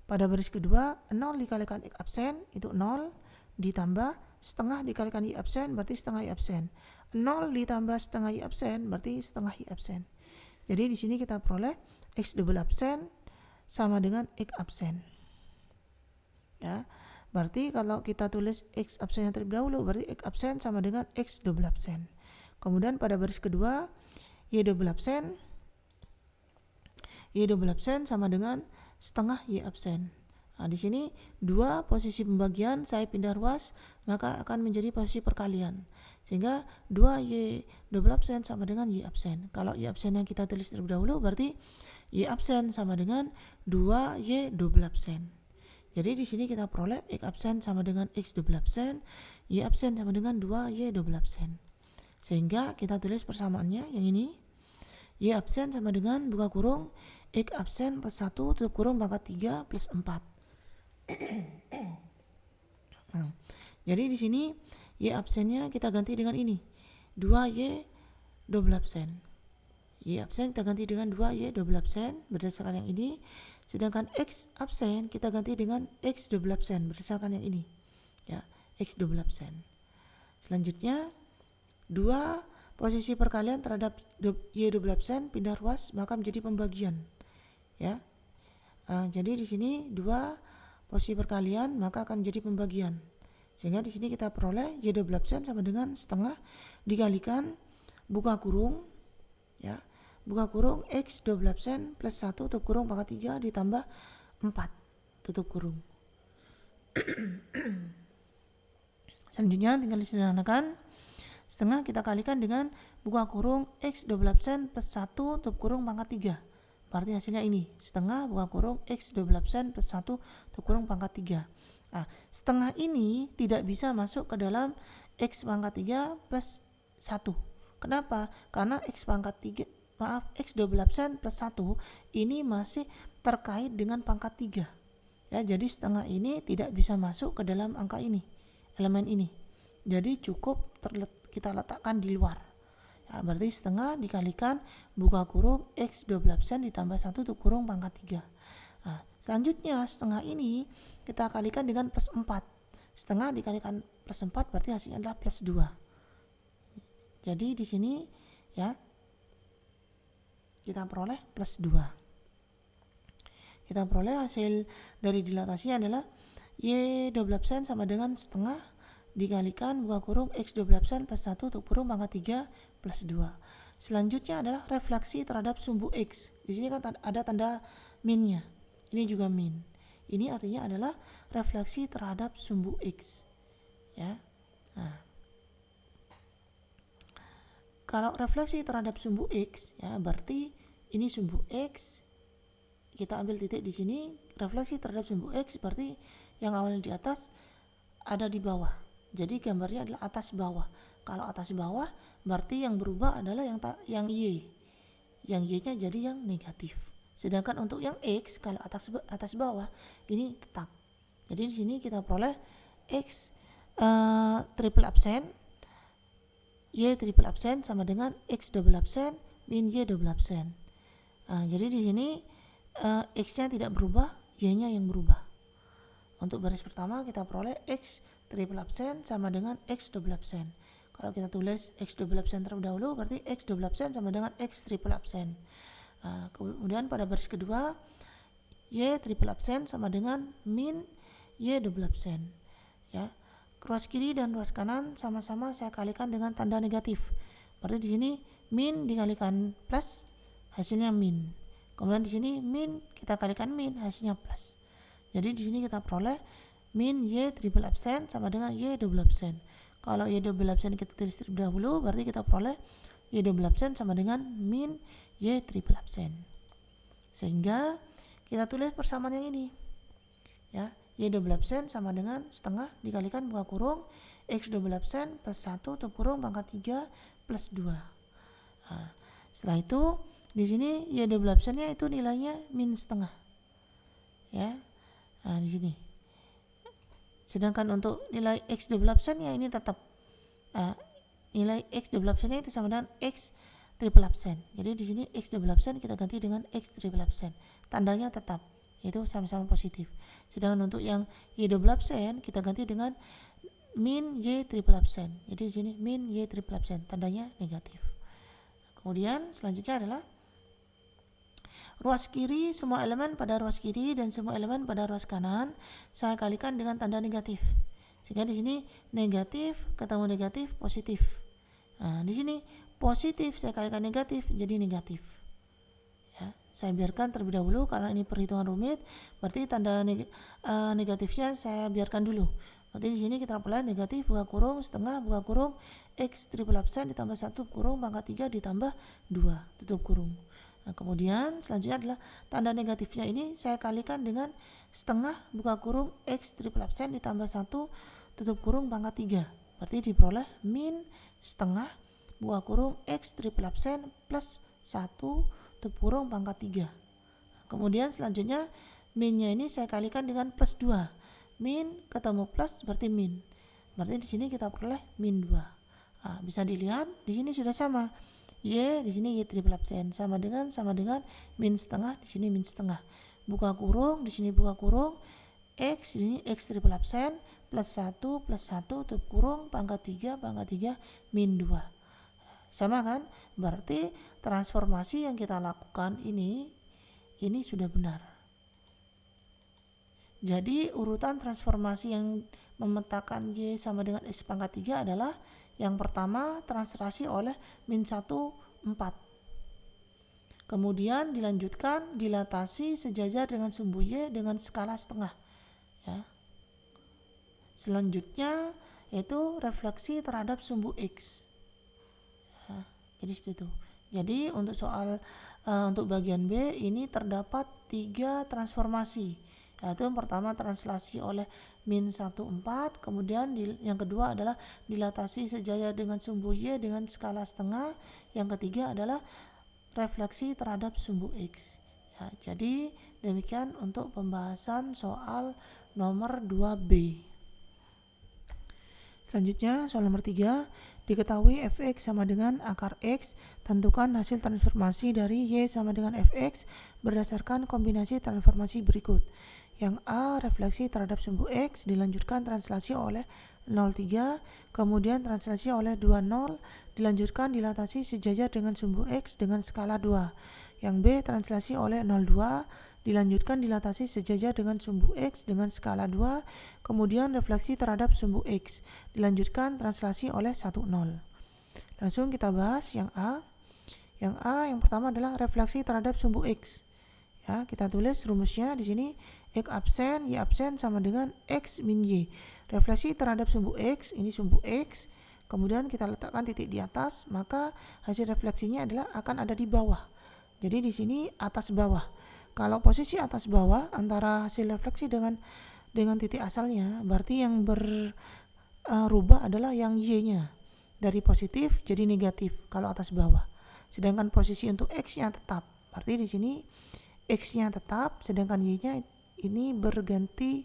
Speaker 1: Pada baris kedua 0 dikalikan X absen itu 0 ditambah setengah dikalikan Y absen berarti setengah Y absen. 0 ditambah setengah Y absen berarti setengah Y absen. Jadi di sini kita peroleh X double absen sama dengan X absen. Ya. Berarti kalau kita tulis X absennya terlebih dahulu berarti X absen sama dengan X double absen. Kemudian pada baris kedua Y double absen sama dengan setengah Y absen. Nah, di sini dua posisi pembagian saya pindah ruas maka akan menjadi posisi perkalian. Sehingga 2Y double absen sama dengan Y absen. Kalau Y absen yang kita tulis terlebih dahulu berarti Y absen sama dengan 2Y double absen. Jadi di sini kita peroleh X absen sama dengan X double absen, Y absen sama dengan 2Y double absen. Sehingga kita tulis persamaannya yang ini. Y absen sama dengan buka kurung X absen plus 1 tutup kurung pangkat 3 plus 4. Nah, jadi di sini Y absennya kita ganti dengan ini. 2Y double absen. Y absen kita ganti dengan 2Y double absen berdasarkan yang ini. Sedangkan X absen kita ganti dengan X double absen berdasarkan yang ini. Ya, X double absen. Selanjutnya, dua posisi perkalian terhadap Y double absen pindah ruas maka menjadi pembagian. Ya. Jadi di sini dua posisi perkalian maka akan menjadi pembagian. Sehingga di sini kita peroleh Y double absen sama dengan setengah dikalikan buka kurung, ya, buka kurung X double absen plus 1 tutup kurung pangkat 3 ditambah 4 tutup kurung. Selanjutnya tinggal disederhanakan. Setengah kita kalikan dengan buka kurung X double absen plus 1 tutup kurung pangkat 3. Berarti hasilnya ini. Setengah buka kurung X double absen plus 1 tutup kurung pangkat 3. Nah, setengah ini tidak bisa masuk ke dalam X pangkat 3 plus 1. Kenapa? Karena X double absen plus 1 ini masih terkait dengan pangkat 3. Ya, jadi setengah ini tidak bisa masuk ke dalam angka ini, elemen ini. Jadi cukup kita letakkan di luar. Ya, berarti setengah dikalikan buka kurung X double absen ditambah 1 tutup kurung pangkat 3. Nah, selanjutnya setengah ini kita kalikan dengan plus 4. Setengah dikalikan plus 4 berarti hasilnya adalah plus 2. Jadi di sini ya kita peroleh plus 2. Kita peroleh hasil dari dilatasi adalah Y double absen sama dengan setengah dikalikan buka kurung X double absen plus 1 tutup kurung pangkat 3 plus 2. Selanjutnya adalah refleksi terhadap sumbu X. Di sini kan ada tanda minnya. Ini juga min. Ini artinya adalah refleksi terhadap sumbu X. Ya. Nah. Kalau refleksi terhadap sumbu X, ya berarti ini sumbu X. Kita ambil titik di sini, refleksi terhadap sumbu X berarti yang awalnya di atas ada di bawah. Jadi gambarnya adalah atas bawah. Kalau atas bawah berarti yang berubah adalah yang Y. Yang Y-nya jadi yang negatif. Sedangkan untuk yang X kalau atas bawah ini tetap. Jadi di sini kita peroleh X triple absen, Y triple absen sama dengan X double absen min Y double absen. Jadi di sini X-nya tidak berubah, Y-nya yang berubah. Untuk baris pertama kita peroleh X triple absen sama dengan X double absen. Kalau kita tulis X double absen terlebih dahulu berarti X double absen sama dengan X triple absen. Kemudian pada baris kedua Y triple absen sama dengan min Y double absen. Ya. Ruas kiri dan ruas kanan sama-sama saya kalikan dengan tanda negatif. Berarti di sini min dikalikan plus hasilnya min. Kemudian di sini min kita kalikan min hasilnya plus. Jadi di sini kita peroleh min Y triple absen sama dengan Y double absen. Kalau Y double absen kita tulis terlebih dahulu berarti kita peroleh Y double absen sama dengan min Y triple absen. Sehingga kita tulis persamaan yang ini. Ya, Y double absen sama dengan setengah dikalikan buka kurung X double absen plus 1 tutup kurung pangkat 3 plus 2. Setelah itu di sini Y double absennya itu nilainya min setengah. Ya. Di sini. Sedangkan untuk nilai X double absen ya ini tetap nilai X double absennya itu sama dengan X triple absen. Jadi di sini X double absen kita ganti dengan X triple absen. Tandanya tetap, yaitu sama-sama positif. Sedangkan untuk yang Y double absen kita ganti dengan min Y triple absen. Jadi di sini min Y triple absen, tandanya negatif. Kemudian selanjutnya adalah ruas kiri, semua elemen pada ruas kiri dan semua elemen pada ruas kanan saya kalikan dengan tanda negatif. Sehingga di sini negatif ketemu negatif positif. Nah, di sini positif saya kalikan negatif jadi negatif. Ya, saya biarkan terlebih dahulu karena ini perhitungan rumit. Berarti tanda negatifnya saya biarkan dulu. Berarti di sini kita mulai negatif buka kurung setengah buka kurung X triple absen ditambah 1 kurung pangkat 3 ditambah 2 tutup kurung. Nah, kemudian selanjutnya adalah tanda negatifnya ini saya kalikan dengan setengah buka kurung X triple absen ditambah 1 tutup kurung pangkat 3. Berarti diperoleh min setengah buka kurung X triple absen plus 1 tutup kurung pangkat 3. Kemudian selanjutnya minnya ini saya kalikan dengan plus 2. Min ketemu plus berarti min. Berarti di sini kita peroleh min 2. Nah, bisa dilihat di sini sudah sama. Y di sini Y triple absen sama dengan min setengah, di sini min setengah. Buka kurung, di sini buka kurung X, di sini X triple absen plus 1 tutup kurung pangkat 3 min 2. Sama kan? Berarti transformasi yang kita lakukan ini sudah benar. Jadi urutan transformasi yang memetakan Y sama dengan X pangkat 3 adalah yang pertama translasi oleh min 1, 4. Kemudian dilanjutkan dilatasi sejajar dengan sumbu Y dengan skala setengah. Ya. Selanjutnya yaitu refleksi terhadap sumbu X. Ya, jadi seperti itu. Jadi untuk soal untuk bagian B ini terdapat 3 transformasi. Yaitu yang pertama translasi oleh min 1, 4. Kemudian yang kedua adalah dilatasi sejajar dengan sumbu Y dengan skala setengah. Yang ketiga adalah refleksi terhadap sumbu X. Ya, jadi demikian untuk pembahasan soal nomor 2B. Selanjutnya soal nomor 3, diketahui fx sama dengan akar x, tentukan hasil transformasi dari y sama dengan fx berdasarkan kombinasi transformasi berikut. Yang A, refleksi terhadap sumbu x dilanjutkan translasi oleh 0,3, kemudian translasi oleh 2,0, dilanjutkan dilatasi sejajar dengan sumbu x dengan skala 2. Yang B, translasi oleh 0,2, dilanjutkan dilatasi sejajar dengan sumbu x dengan skala 2, kemudian refleksi terhadap sumbu x, dilanjutkan translasi oleh 1,0. Langsung kita bahas yang A. Yang A yang pertama adalah refleksi terhadap sumbu x. Ya, kita tulis rumusnya di sini x absen, y absen sama dengan x min y. Refleksi terhadap sumbu x, ini sumbu x, kemudian kita letakkan titik di atas, maka hasil refleksinya adalah akan ada di bawah. Jadi di sini atas bawah. Kalau posisi atas bawah antara hasil refleksi dengan titik asalnya, berarti yang berubah adalah yang y-nya. Dari positif jadi negatif kalau atas bawah. Sedangkan posisi untuk x-nya tetap. Berarti di sini x-nya tetap, sedangkan y-nya ini berganti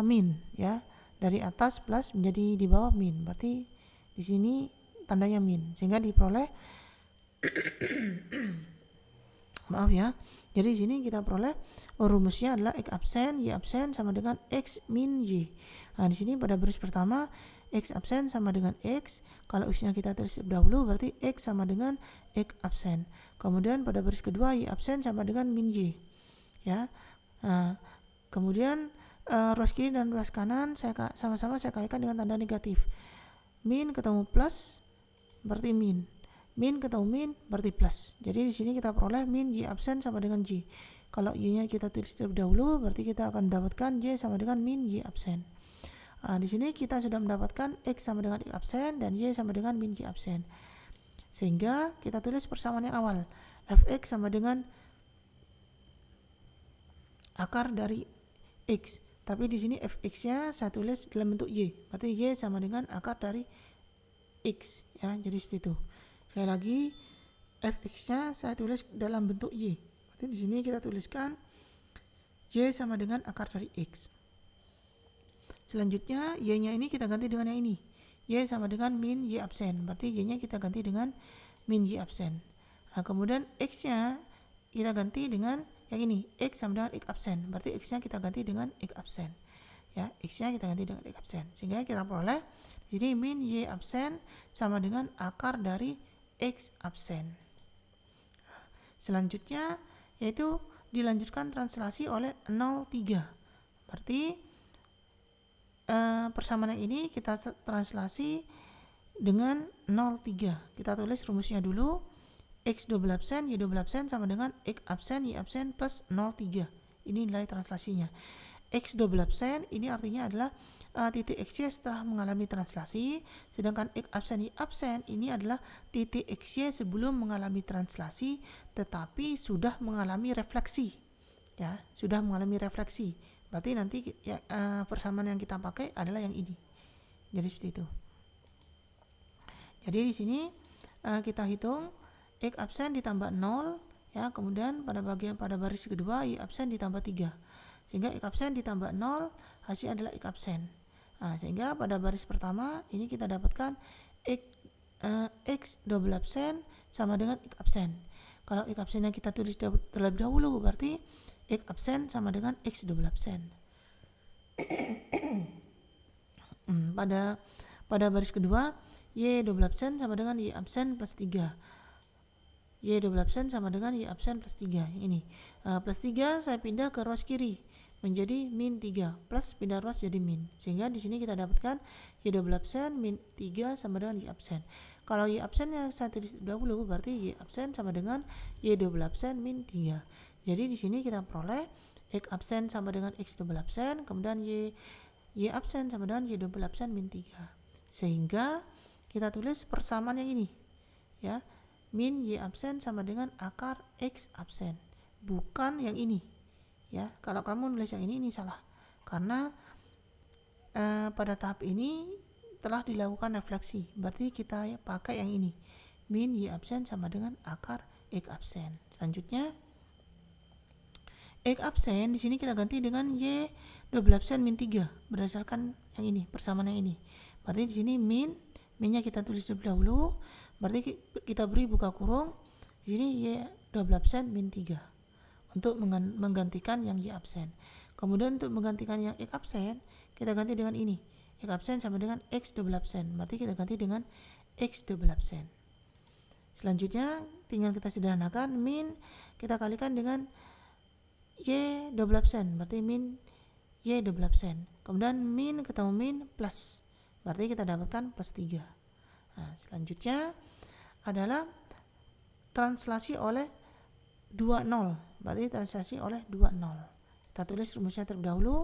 Speaker 1: min, ya, dari atas plus menjadi di bawah min. Berarti di sini tandanya min, sehingga diperoleh maaf ya. Jadi di sini kita peroleh rumusnya adalah x absen, y absen sama dengan x min y. Nah, di sini pada baris pertama x absen sama dengan x. Kalau x-nya kita tulis dahulu berarti x sama dengan x absen. Kemudian pada baris kedua y absen sama dengan min y. Ya. Nah, kemudian ruas kiri dan ruas kanan sama-sama saya kalikan dengan tanda negatif. Min ketemu plus berarti min. Min ketemu min berarti plus. Jadi di sini kita peroleh min y absen sama dengan y. Kalau y-nya kita tulis terlebih dahulu berarti kita akan mendapatkan y sama dengan min y absen. Nah, di sini kita sudah mendapatkan x sama dengan x absen dan y sama dengan min y absen. Sehingga kita tulis persamaan yang awal. Fx sama dengan akar dari x. Tapi di sini fx-nya saya tulis dalam bentuk y. Berarti y sama dengan akar dari x, ya. Jadi seperti itu. Sekali lagi fx-nya saya tulis dalam bentuk y. Berarti di sini kita tuliskan y sama dengan akar dari x. Selanjutnya Y-nya ini kita ganti dengan yang ini. Y sama dengan min Y absen. Berarti Y-nya kita ganti dengan min Y absen. Nah, kemudian X-nya kita ganti dengan yang ini. X sama dengan X absen. Berarti X-nya kita ganti dengan X absen. Ya, X-nya kita ganti dengan X absen. Sehingga kita peroleh di sini min Y absen sama dengan akar dari X absen. Selanjutnya yaitu dilanjutkan translasi oleh 03. Berarti persamaan yang ini kita translasi dengan 03. Kita tulis rumusnya dulu. X double absen, Y double absen sama dengan X absen, Y absen plus 03. Ini nilai translasinya. X double absen ini artinya adalah titik XY setelah mengalami translasi, sedangkan X absen, Y absen ini adalah titik XY sebelum mengalami translasi tetapi sudah mengalami refleksi. Ya, sudah mengalami refleksi. Berarti nanti ya, persamaan yang kita pakai adalah yang ini. Jadi seperti itu. Jadi di sini kita hitung X absen ditambah 0, ya, kemudian pada baris kedua Y absen ditambah 3. Sehingga X absen ditambah 0 hasilnya adalah X absen. Nah, sehingga pada baris pertama ini kita dapatkan X double absen sama dengan X absen. Kalau X absennya kita tulis terlebih dahulu, berarti X absen sama dengan X double absen. Pada baris kedua Y double absen sama dengan Y absen plus 3. Y double absen sama dengan Y absen plus 3. Ini plus 3 saya pindah ke ruas kiri menjadi min 3 plus pindah ruas jadi min. Sehingga di sini kita dapatkan Y double absen min 3 sama dengan Y absen. Kalau Y absen yang saya tulis dahulu berarti Y absen sama dengan Y double absen min 3. Jadi di sini kita peroleh X absen sama dengan X double absen, kemudian Y absen sama dengan Y double absen min 3. Sehingga kita tulis persamaan yang ini. Ya, min Y absen sama dengan akar X absen. Bukan yang ini. Ya, kalau kamu nulis yang ini salah. Karena pada tahap ini telah dilakukan refleksi. Berarti kita pakai yang ini. Min Y absen sama dengan akar X absen. Selanjutnya X absen di sini kita ganti dengan Y double absen min 3 berdasarkan yang ini, persamaan yang ini. Berarti di sini minnya kita tulis terlebih dahulu. Berarti kita beri buka kurung. Di sini Y double absen min 3 untuk menggantikan yang Y absen. Kemudian untuk menggantikan yang X absen, kita ganti dengan ini. X absen sama dengan X double absen. Berarti kita ganti dengan X double absen. Selanjutnya tinggal kita sederhanakan, min kita kalikan dengan Y double absen. Berarti min Y double absen. Kemudian min ketemu min plus. Berarti kita dapatkan plus 3. Nah, selanjutnya adalah translasi oleh 2,0. Berarti translasi oleh 2,0. Kita tulis rumusnya terlebih dahulu.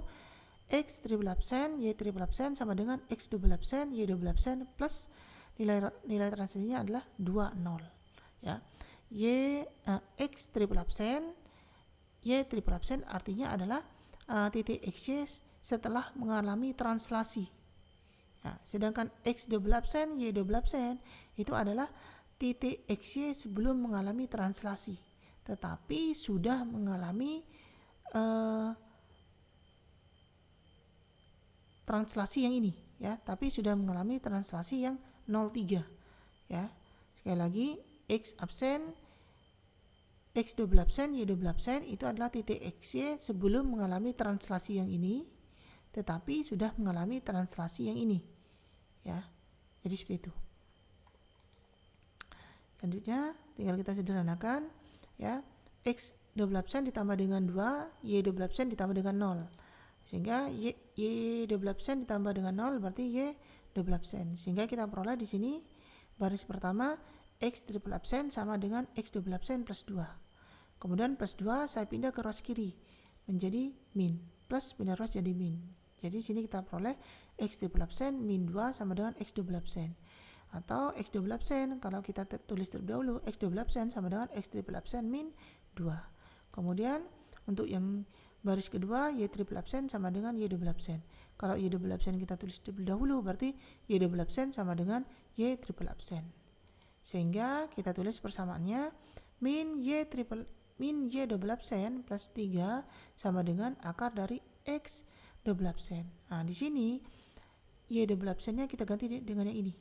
Speaker 1: X triple absen, Y triple absen sama dengan X double absen, Y double absen plus nilai translasinya adalah 2,0. Ya. X triple absen, Y triple absen artinya adalah titik XY setelah mengalami translasi. Nah, sedangkan X double absen, Y double absen itu adalah titik XY sebelum mengalami translasi, tetapi sudah mengalami translasi yang ini, ya, tapi sudah mengalami translasi yang 03, ya. Sekali lagi, X absen, X double absen, Y double absen itu adalah titik XY sebelum mengalami translasi yang ini, tetapi sudah mengalami translasi yang ini, ya. Jadi seperti itu. Selanjutnya tinggal kita sederhanakan, ya. X double absen ditambah dengan 2, Y double absen ditambah dengan 0. Sehingga Y double absen ditambah dengan 0 berarti Y double absen. Sehingga kita peroleh di sini baris pertama X triple absen sama dengan X double absen plus 2. Kemudian plus 2 saya pindah ke ruas kiri menjadi min, plus pindah ruas jadi min. Jadi sini kita peroleh X triple absen min 2 sama dengan X double absen. Atau X double absen kalau kita tulis terlebih dahulu, X double absen sama dengan X triple absen min 2. Kemudian untuk yang baris kedua Y triple absen sama dengan Y double absen. Kalau Y double absen kita tulis terlebih dahulu berarti Y double absen sama dengan Y triple absen. Sehingga kita tulis persamaannya min Y double absen plus 3 sama dengan akar dari X double absen. Nah, di sini Y double absennya kita ganti dengan yang ini.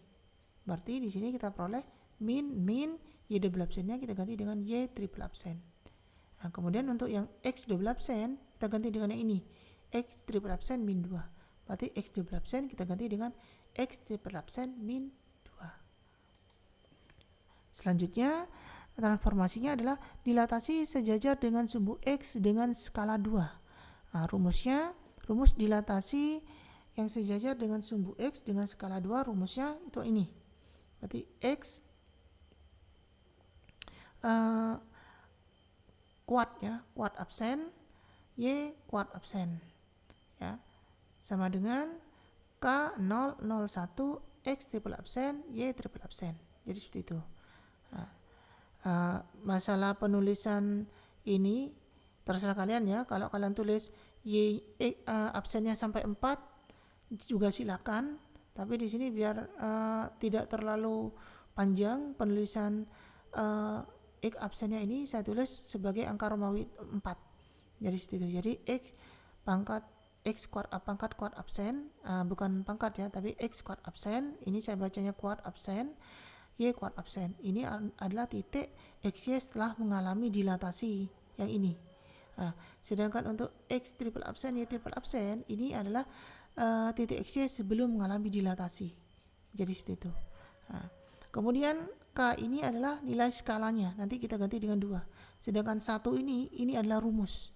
Speaker 1: Berarti di sini kita peroleh min Y double absennya kita ganti dengan Y triple absen. Nah, kemudian untuk yang X double absen kita ganti dengan yang ini. X triple absen min 2. Berarti X double absen kita ganti dengan X triple absen min 2. Selanjutnya transformasinya adalah dilatasi sejajar dengan sumbu X dengan skala 2. Nah, rumus dilatasi yang sejajar dengan sumbu X dengan skala 2 rumusnya itu ini. Berarti X kuat absen, Y kuat absen, ya, sama dengan K001 X triple absen, Y triple absen. Jadi seperti itu. Masalah penulisan ini terserah kalian ya. Kalau kalian tulis absennya sampai 4 juga silakan, tapi di sini biar tidak terlalu panjang penulisan X absennya ini saya tulis sebagai angka Romawi 4. Jadi seperti itu. Jadi X pangkat kuat absen, bukan pangkat ya, tapi X kuat absen, ini saya bacanya kuat absen, Y kuat absen. Ini adalah titik XY setelah mengalami dilatasi yang ini. Sedangkan untuk X triple absen, Y triple absen, ini adalah titik XY sebelum mengalami dilatasi. Jadi seperti itu. Kemudian K ini adalah nilai skalanya, nanti kita ganti dengan 2. Sedangkan 1 ini adalah rumus.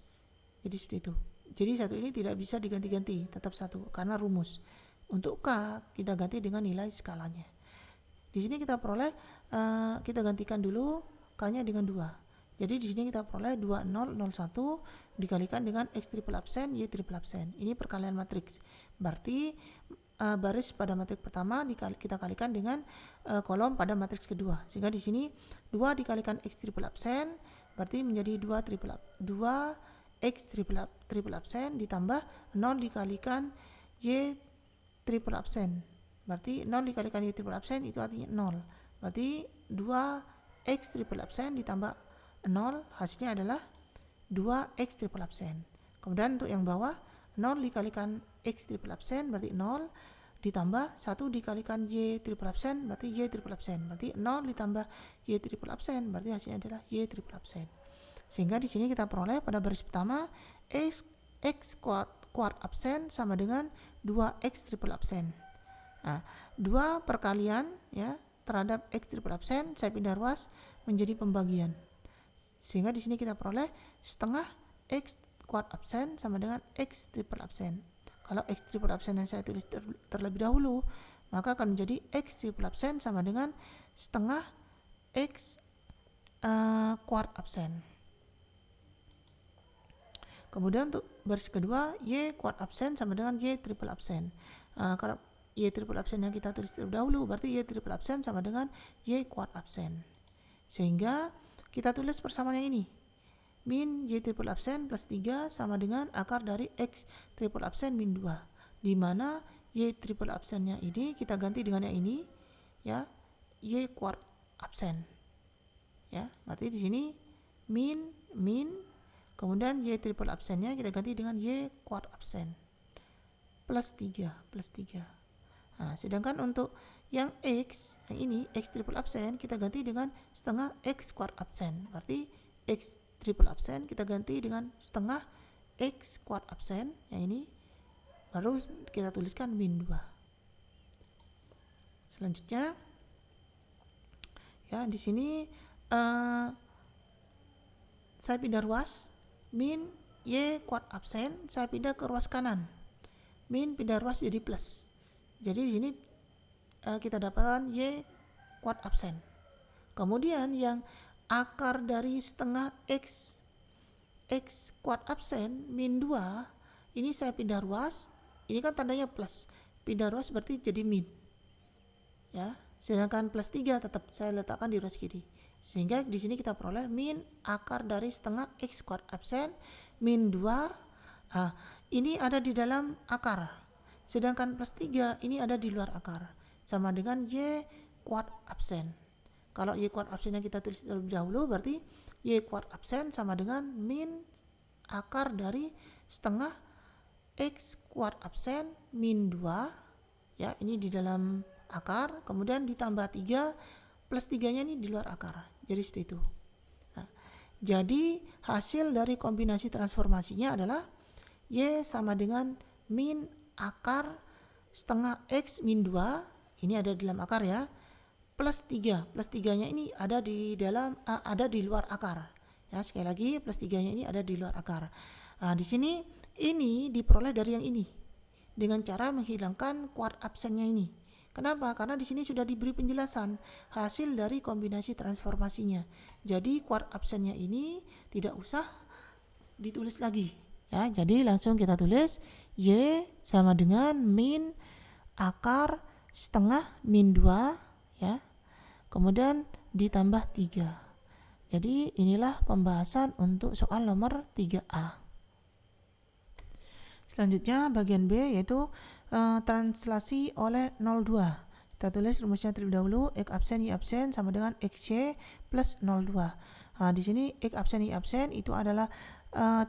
Speaker 1: Jadi seperti itu. Jadi 1 ini tidak bisa diganti-ganti, tetap 1 karena rumus. Untuk K kita ganti dengan nilai skalanya. Di sini kita peroleh, kita gantikan dulu K-nya dengan 2. Jadi di sini kita peroleh 2001 dikalikan dengan X triple absen, Y triple absen. Ini perkalian matriks. Berarti baris pada matriks pertama kita kalikan dengan kolom pada matriks kedua. Sehingga di sini 2 dikalikan X triple absen berarti menjadi 2 X triple absen ditambah 0 dikalikan Y triple absen. Berarti 0 dikalikan Y triple absen itu artinya 0. Berarti 2 X triple absen ditambah 0 hasilnya adalah 2X triple absen. Kemudian untuk yang bawah 0 dikalikan X triple absen berarti 0 ditambah 1 dikalikan Y triple absen berarti Y triple absen. Berarti 0 ditambah Y triple absen berarti hasilnya adalah Y triple absen. Sehingga di sini kita peroleh pada baris pertama X kuat absen sama dengan 2X triple absen. 2 perkalian ya terhadap X triple absen saya pindah ruas menjadi pembagian. Sehingga di sini kita peroleh setengah X kuat absen sama dengan X triple absen. Kalau X triple absen yang saya tulis terlebih dahulu, maka akan menjadi X triple absen sama dengan setengah X kuat absen. Kemudian untuk baris kedua, Y kuat absen sama dengan Y triple absen. Kalau Y triple absen yang kita tulis terlebih dahulu, berarti Y triple absen sama dengan Y kuat absen. Sehingga kita tulis persamaannya ini. Min Y triple absen plus 3 sama dengan akar dari X triple absen min 2. Di mana Y triple absennya ini kita ganti dengan yang ini ya, Y kuat absen. Ya, berarti di sini min kemudian Y triple absennya kita ganti dengan Y kuat absen. Plus 3. Sedangkan untuk yang X, yang ini X triple absen kita ganti dengan setengah X kuat absen. Berarti X triple absen kita ganti dengan setengah X kuat absen yang ini, baru kita tuliskan min 2. Selanjutnya ya di sini saya pindah ruas, min Y kuat absen saya pindah ke ruas kanan, min pindah ruas jadi plus. Jadi di sini kita dapatkan Y kuat absen. Kemudian yang akar dari setengah X kuat absen min 2 ini saya pindah ruas, ini kan tandanya plus, pindah ruas berarti jadi min ya, sedangkan plus 3 tetap saya letakkan di ruas kiri. Sehingga di sini kita peroleh min akar dari setengah X kuat absen min 2. Ini ada di dalam akar, sedangkan plus 3 ini ada di luar akar, sama dengan Y kuat absen. Kalau Y kuat absen yang kita tulis terlebih dahulu, berarti Y kuat absen sama dengan min akar dari setengah X kuart absen min 2, ya, ini di dalam akar, kemudian ditambah 3 plus 3-nya ini di luar akar. Jadi seperti itu. Nah, jadi hasil dari kombinasi transformasinya adalah Y sama dengan min akar setengah X min 2, ini ada di dalam akar ya, plus 3. Plus 3-nya ini ada di luar akar. Ya, sekali lagi plus 3-nya ini ada di luar akar. Nah, di sini ini diperoleh dari yang ini dengan cara menghilangkan kuart absennya ini. Kenapa? Karena di sini sudah diberi penjelasan hasil dari kombinasi transformasinya. Jadi kuart absennya ini tidak usah ditulis lagi. Ya, jadi langsung kita tulis Y sama dengan min akar setengah min 2, ya. Kemudian ditambah 3. Jadi inilah pembahasan untuk soal nomor 3A. Selanjutnya bagian B yaitu translasi oleh 02. Kita tulis rumusnya terlebih dahulu. X absen Y absen sama dengan XY plus 02. Nah, di sini X absen Y absen itu adalah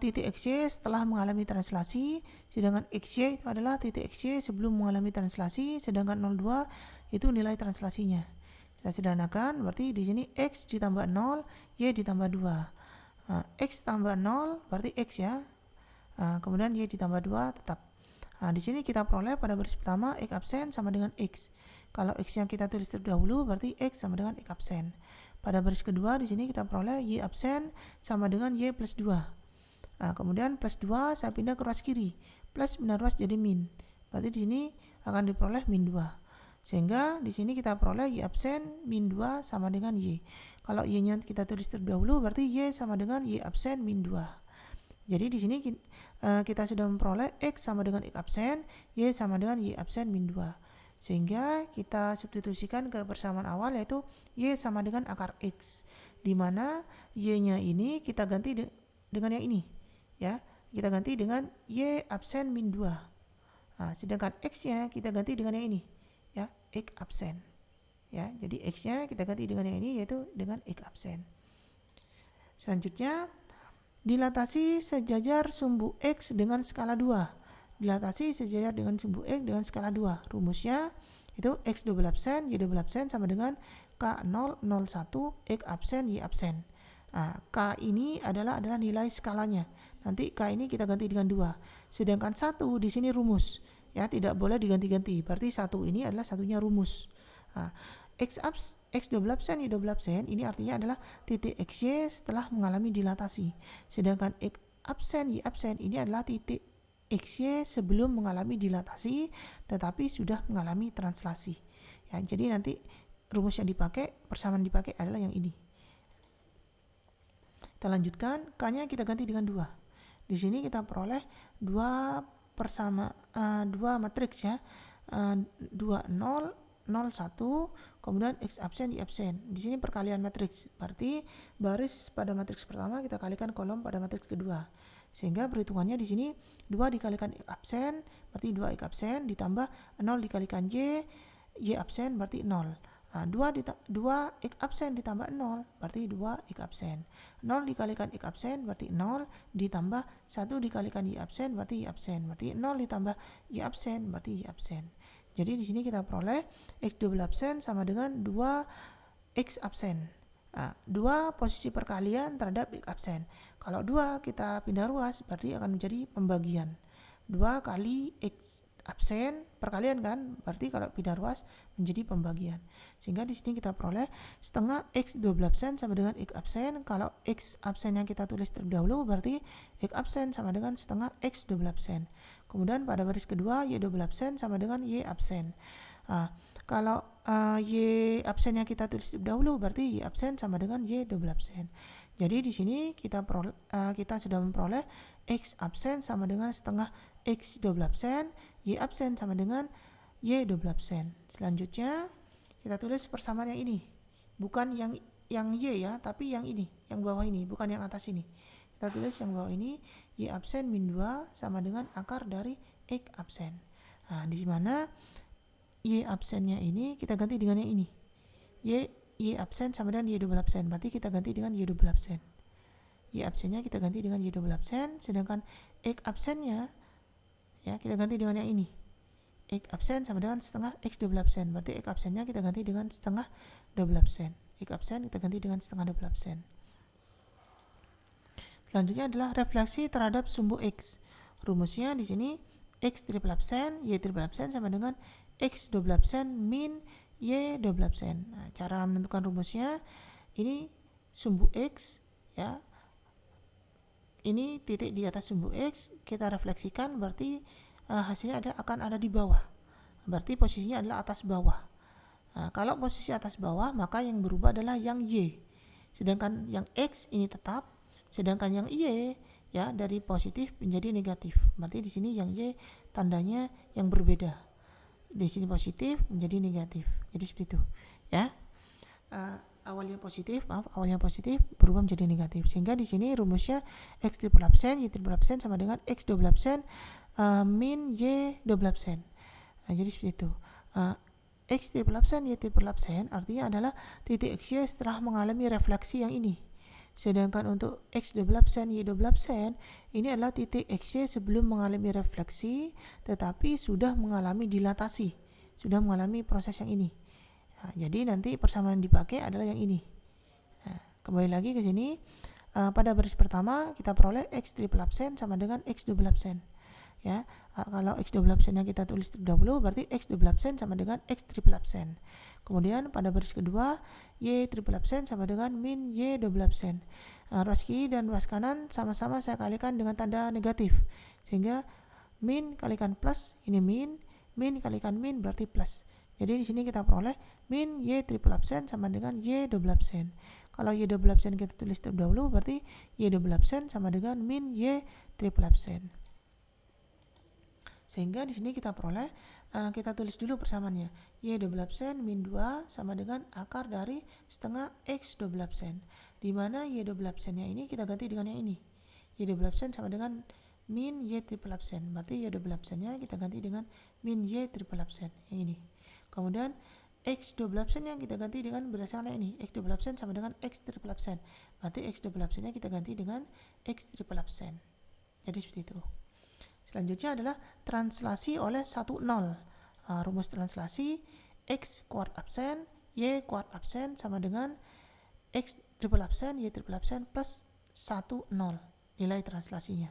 Speaker 1: titik XY setelah mengalami translasi, sedangkan XY itu adalah titik XY sebelum mengalami translasi, sedangkan 02 itu nilai translasinya. Kita sederhanakan, berarti di sini X ditambah 0, Y ditambah 2. Nah, X tambah 0 berarti X ya. Kemudian Y ditambah 2 tetap. Nah, di sini kita peroleh pada baris pertama X absen sama dengan X. Kalau X yang kita tulis terlebih dahulu berarti X sama dengan X absen. Pada baris kedua di sini kita peroleh Y absen sama dengan Y plus 2. Nah, kemudian plus 2 saya pindah ke ruas kiri. Plus pindah ruas jadi min. Berarti di sini akan diperoleh min 2. Sehingga di sini kita peroleh Y absen min 2 sama dengan Y. Kalau Y-nya kita tulis terlebih dahulu berarti Y sama dengan Y absen min 2. Jadi di sini kita sudah memperoleh X sama dengan X absen, Y sama dengan Y absen min 2. Sehingga kita substitusikan ke persamaan awal yaitu Y sama dengan akar X. Di mana Y-nya ini kita ganti dengan yang ini. Ya, kita ganti dengan Y absen min 2. Nah, sedangkan X-nya kita ganti dengan yang ini. Ya, X absen. Ya, jadi X-nya kita ganti dengan yang ini yaitu dengan X absen. Selanjutnya dilatasi sejajar sumbu X dengan skala 2. Dilatasi sejajar dengan sumbu X dengan skala 2. Rumusnya itu X double absen, Y double absen sama dengan K0, 01, X absen, Y absen. Nah, K ini adalah nilai skalanya. Nanti K ini kita ganti dengan 2. Sedangkan 1 di sini rumus. Ya, tidak boleh diganti-ganti. Berarti 1 ini adalah satunya rumus. Nah, X double absen, Y double absen ini artinya adalah titik XY setelah mengalami dilatasi. Sedangkan X absen, Y absen ini adalah titik XY sebelum mengalami dilatasi tetapi sudah mengalami translasi. Ya, jadi nanti rumus yang dipakai, persamaan dipakai adalah yang ini. Kita lanjutkan, K-nya kita ganti dengan 2. Di sini kita peroleh 2 matriks ya. 2 0 0 1, kemudian X absen Y absen. Di sini perkalian matriks. Berarti baris pada matriks pertama kita kalikan kolom pada matriks kedua. Sehingga perhitungannya di sini 2 dikalikan X absen berarti 2 X absen ditambah 0 dikalikan Y absen berarti 0. Nah, 2 X absen ditambah 0 berarti 2 X absen. 0 dikalikan X absen berarti 0 ditambah 1 dikalikan Y absen berarti Y absen. Berarti 0 ditambah Y absen berarti Y absen. Jadi di sini kita peroleh X double absen sama dengan 2 X absen. Nah, 2 posisi perkalian terhadap X absen. Kalau 2 kita pindah ruas berarti akan menjadi pembagian. 2 kali X absen perkalian kan, berarti kalau pindah ruas menjadi pembagian. Sehingga di sini kita peroleh setengah X double absen sama dengan X absen. Kalau X absen yang kita tulis terlebih dahulu berarti X absen sama dengan setengah X double absen. Kemudian pada baris kedua Y double absen sama dengan Y absen. Nah, kalau Y absen yang kita tulis terlebih dahulu berarti Y absen sama dengan Y double absen. Jadi di sini kita sudah memperoleh X absen sama dengan setengah X double absen, Y absen sama dengan Y double absen. Selanjutnya kita tulis persamaan yang ini. Bukan yang Y ya, tapi yang ini, yang bawah ini, bukan yang atas ini. Kita tulis yang bawah ini Y absen min 2 sama dengan akar dari X absen. Nah, di mana Y absennya ini kita ganti dengan yang ini. Y absen sama dengan Y double absen. Berarti kita ganti dengan Y double absen. Y absennya kita ganti dengan Y double absen. Sedangkan X absennya Ya, kita ganti dengan yang ini. X absen sama dengan setengah X double absen. Berarti X absennya kita ganti dengan setengah double absen. X absen kita ganti dengan setengah double absen. Selanjutnya adalah refleksi terhadap sumbu X. Rumusnya di sini X triple absen, Y triple absen sama dengan X double absen min Y double absen. Nah, cara menentukan rumusnya ini sumbu X, ya. Ini titik di atas sumbu X, kita refleksikan berarti hasilnya akan ada di bawah. Berarti posisinya adalah atas bawah. Nah, kalau posisi atas bawah, maka yang berubah adalah yang Y. Sedangkan yang X ini tetap, sedangkan yang Y ya dari positif menjadi negatif. Berarti di sini yang Y tandanya yang berbeda. Di sini positif menjadi negatif. Jadi seperti itu, ya. Awalnya positif berubah menjadi negatif. Sehingga di sini rumusnya X triple absen, Y triple absen sama dengan X double absen min Y double absen. Nah, jadi seperti itu. X triple absen, Y triple absen artinya adalah titik XY setelah mengalami refleksi yang ini. Sedangkan untuk X double absen, Y double absen ini adalah titik XY sebelum mengalami refleksi tetapi sudah mengalami dilatasi, sudah mengalami proses yang ini. Nah, jadi nanti persamaan dipakai adalah yang ini. Nah, kembali lagi ke sini, pada baris pertama kita peroleh X triple absen sama dengan X double absen. Ya, kalau X double absennya kita tulis terlebih dahulu, berarti X double absen sama dengan X triple absen. Kemudian pada baris kedua, Y triple absen sama dengan min Y double absen. Ruas kiri dan ruas kanan sama-sama saya kalikan dengan tanda negatif. Sehingga min kalikan plus, ini min kalikan min berarti plus. Jadi di sini kita peroleh min Y triple absen sama dengan Y double absen. Kalau Y double absen kita tulis terlebih dahulu, berarti Y double absen sama dengan min Y triple absen. Sehingga di sini kita peroleh, kita tulis dulu persamaannya. Y double absen min 2 sama dengan akar dari setengah X double absen. Di mana Y double absennya ini kita ganti dengan yang ini. Y double absen sama dengan min Y triple absen. Berarti Y double absennya kita ganti dengan min Y triple absen. Yang ini. Kemudian X double absen yang kita ganti dengan berdasarkan ini. X double absen sama dengan X triple absen. Berarti X double absennya kita ganti dengan X triple absen. Jadi seperti itu. Selanjutnya adalah translasi oleh 1, 0. Rumus translasi X kuart absen, Y kuart absen sama dengan X triple absen, Y triple absen plus 1, 0. Nilai translasinya.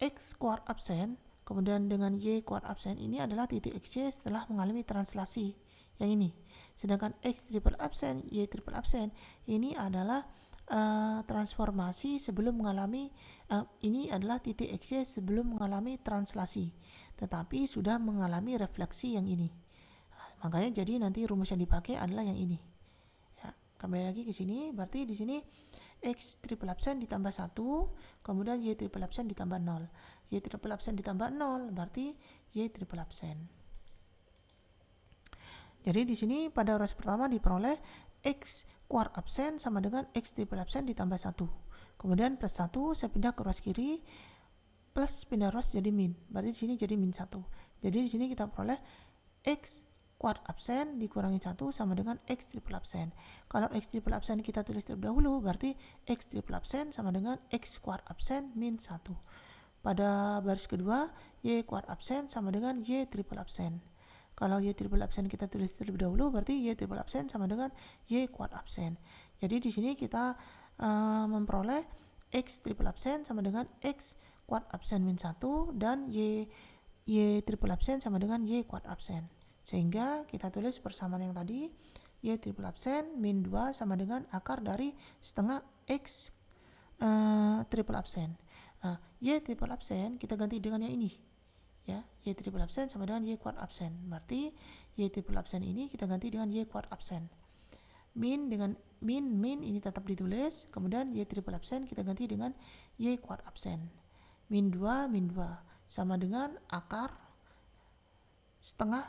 Speaker 1: X kuart absen kemudian dengan Y kuart absen ini adalah titik XY setelah mengalami translasi yang ini. Sedangkan X triple absen, Y triple absen ini adalah transformasi sebelum mengalami ini adalah titik XY sebelum mengalami translasi, tetapi sudah mengalami refleksi yang ini. Makanya jadi nanti rumus yang dipakai adalah yang ini. Ya, kembali lagi ke sini, berarti di sini X triple absen ditambah 1, kemudian Y triple absen ditambah 0. Y triple absen ditambah 0 berarti Y triple absen. Jadi di sini pada ruas pertama diperoleh X kuart absen sama dengan X triple absen ditambah 1. Kemudian plus 1 saya pindah ke ruas kiri, plus pindah ruas jadi min. Berarti di sini jadi min 1. Jadi di sini kita peroleh X kuart absen dikurangi 1 sama dengan X triple absen. Kalau X triple absen kita tulis terlebih dahulu, berarti X triple absen sama dengan X kuart absen min 1. Pada baris kedua, Y kuart absen sama dengan Y triple absen. Kalau Y triple absen kita tulis terlebih dahulu, berarti Y triple absen sama dengan Y kuart absen. Jadi di sini kita memperoleh X triple absen sama dengan X kuart absen min 1 dan Y triple absen sama dengan Y kuart absen. Sehingga kita tulis persamaan yang tadi, Y triple absen min 2 sama dengan akar dari setengah X triple absen. Y triple absen kita ganti dengan yang ini. Ya, Y triple absen sama dengan Y kuart absen. Berarti Y triple absen ini kita ganti dengan Y kuart absen. Min dengan min ini tetap ditulis, kemudian Y triple absen kita ganti dengan Y kuart absen. Min 2 sama dengan akar setengah.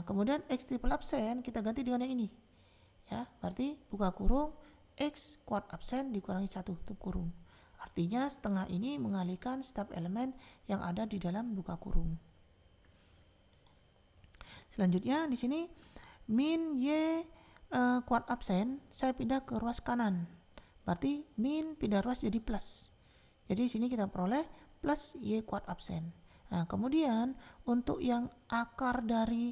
Speaker 1: Kemudian X triple absen kita ganti dengan yang ini. Ya, berarti buka kurung X kuart absen dikurangi 1 tutup kurung. Artinya setengah ini mengalihkan setiap elemen yang ada di dalam buka kurung. Selanjutnya di sini min Y kuart absen saya pindah ke ruas kanan. Berarti min pindah ruas jadi plus. Jadi di sini kita peroleh plus Y kuart absen. Nah, kemudian untuk yang akar dari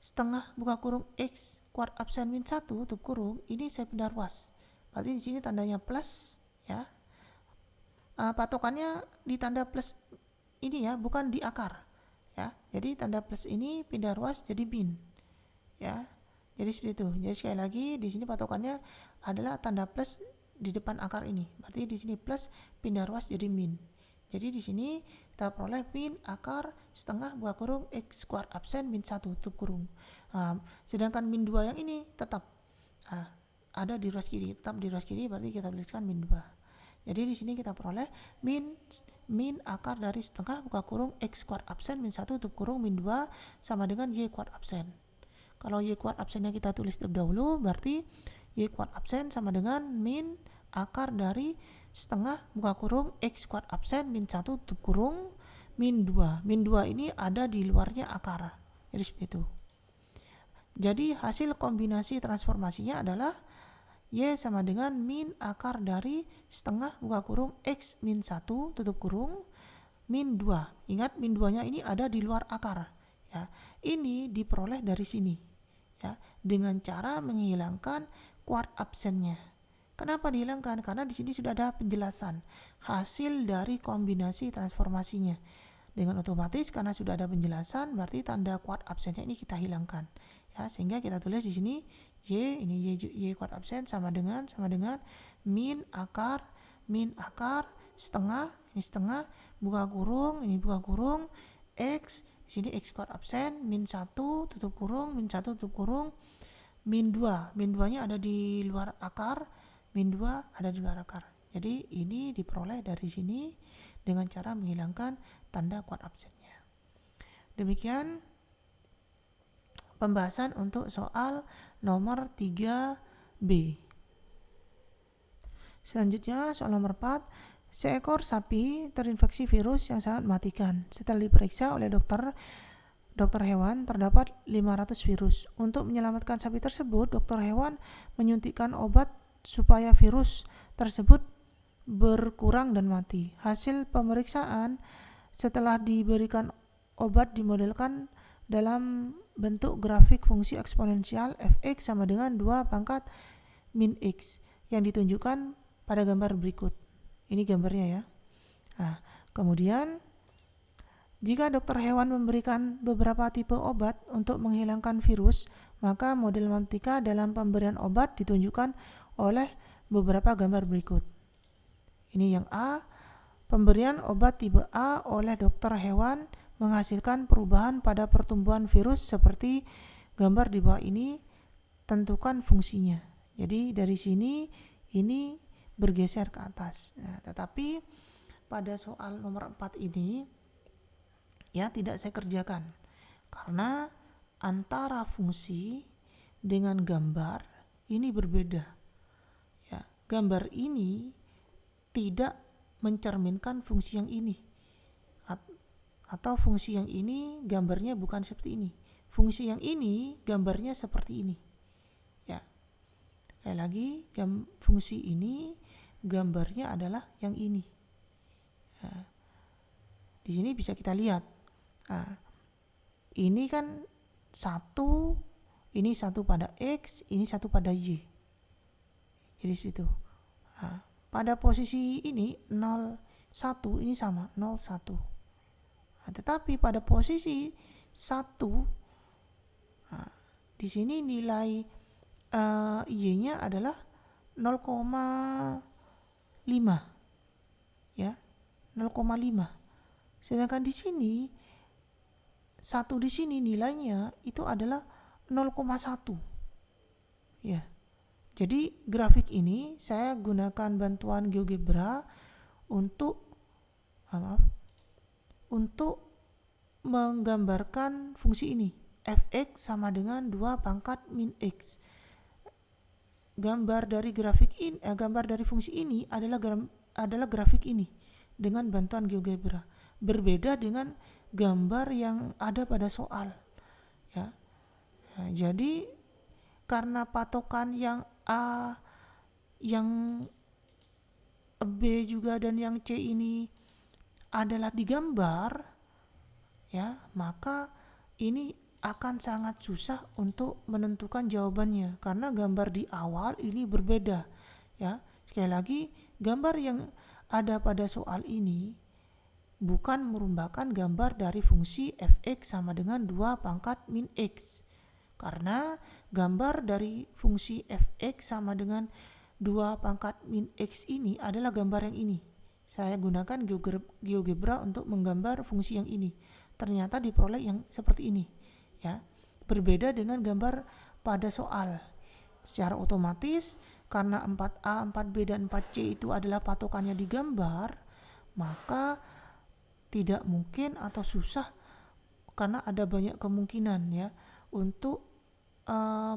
Speaker 1: setengah buka kurung X kuart absen min 1 tutup kurung, ini saya pindah ruas. Berarti di sini tandanya plus ya. Patokannya di tanda plus ini ya, bukan di akar ya. Jadi tanda plus ini pindah ruas jadi min ya. Jadi seperti itu. Jadi sekali lagi di sini patokannya adalah tanda plus di depan akar ini. Berarti di sini plus pindah ruas jadi min. Jadi di sini kita peroleh min akar setengah buka kurung X kuart absen min 1 tutup kurung. Sedangkan min 2 yang ini tetap ada di ruas kiri, tetap di ruas kiri, berarti kita tuliskan min 2. Jadi di sini kita peroleh min akar dari setengah buka kurung X kuart absen min 1 tutup kurung min 2 sama dengan Y kuart absen. Kalau Y kuart absennya kita tulis terlebih dahulu, berarti Y kuart absen sama dengan min akar dari setengah buka kurung X kuart absen min 1 tutup kurung min 2. Min 2 ini ada di luarnya akar. Jadi seperti itu. Jadi hasil kombinasi transformasinya adalah Y sama dengan min akar dari setengah buka kurung X min 1 tutup kurung min 2. Ingat min 2 nya ini ada di luar akar ya. Ini diperoleh dari sini ya, dengan cara menghilangkan kuart absennya. Kenapa dihilangkan? Karena di sini sudah ada penjelasan hasil dari kombinasi transformasinya. Dengan otomatis karena sudah ada penjelasan, berarti tanda kuart absennya ini kita hilangkan. Ya, sehingga kita tulis di sini Y kuart absen sama dengan min akar setengah, ini setengah buka kurung X, di sini X kuart absen min 1 tutup kurung min 1 tutup kurung min 2. Min 2-nya ada di luar akar, min 2 ada di luar akar. Jadi ini diperoleh dari sini dengan cara menghilangkan tanda kuart absennya. Demikian pembahasan untuk soal nomor 3B. Selanjutnya soal nomor 4. Seekor sapi terinfeksi virus yang sangat mematikan. Setelah diperiksa oleh dokter hewan terdapat 500 virus. Untuk menyelamatkan sapi tersebut, dokter hewan menyuntikkan obat supaya virus tersebut berkurang dan mati. Hasil pemeriksaan setelah diberikan obat dimodelkan dalam bentuk grafik fungsi eksponensial fx sama dengan 2 pangkat min x yang ditunjukkan pada gambar berikut. Ini gambarnya ya. Nah, kemudian jika dokter hewan memberikan beberapa tipe obat untuk menghilangkan virus, maka model matematika dalam pemberian obat ditunjukkan oleh beberapa gambar berikut. Ini yang A, pemberian obat tipe A oleh dokter hewan menghasilkan perubahan pada pertumbuhan virus seperti gambar di bawah ini. Tentukan fungsinya. Jadi dari sini ini bergeser ke atas. Nah, tetapi pada soal nomor 4 ini ya tidak saya kerjakan karena antara fungsi dengan gambar ini berbeda. Ya, gambar ini tidak mencerminkan fungsi yang ini. Atau fungsi yang ini gambarnya bukan seperti ini. Fungsi yang ini gambarnya seperti ini. Ya. Sekali lagi, fungsi ini gambarnya adalah yang ini. Ya. Di sini bisa kita lihat. Nah, ini kan ini satu pada X, ini satu pada Y. Jadi seperti itu. Nah, pada posisi ini 0, 1 ini sama 0, 1. Nah, tetapi pada posisi 1 di sini nilai Y-nya adalah 0,5 ya, 0,5. Sedangkan di sini 1 di sini nilainya itu adalah 0,1 ya. Jadi grafik ini saya gunakan bantuan GeoGebra untuk menggambarkan fungsi ini. Fx sama dengan 2 pangkat min x. Gambar dari fungsi ini adalah grafik ini dengan bantuan GeoGebra. Berbeda dengan gambar yang ada pada soal. Ya. Nah, jadi karena patokan yang A, yang B juga dan yang C ini adalah digambar, ya, maka ini akan sangat susah untuk menentukan jawabannya karena gambar di awal ini berbeda, ya. Sekali lagi, gambar yang ada pada soal ini bukan merupakan gambar dari fungsi f(x) sama dengan 2 pangkat min x. Karena gambar dari fungsi f(x) sama dengan 2 pangkat min x ini adalah gambar yang ini. Saya gunakan GeoGebra untuk menggambar fungsi yang ini. Ternyata diperoleh yang seperti ini, ya. Berbeda dengan gambar pada soal. Secara otomatis karena 4A, 4B dan 4C itu adalah patokannya di gambar, maka tidak mungkin atau susah karena ada banyak kemungkinan, ya, untuk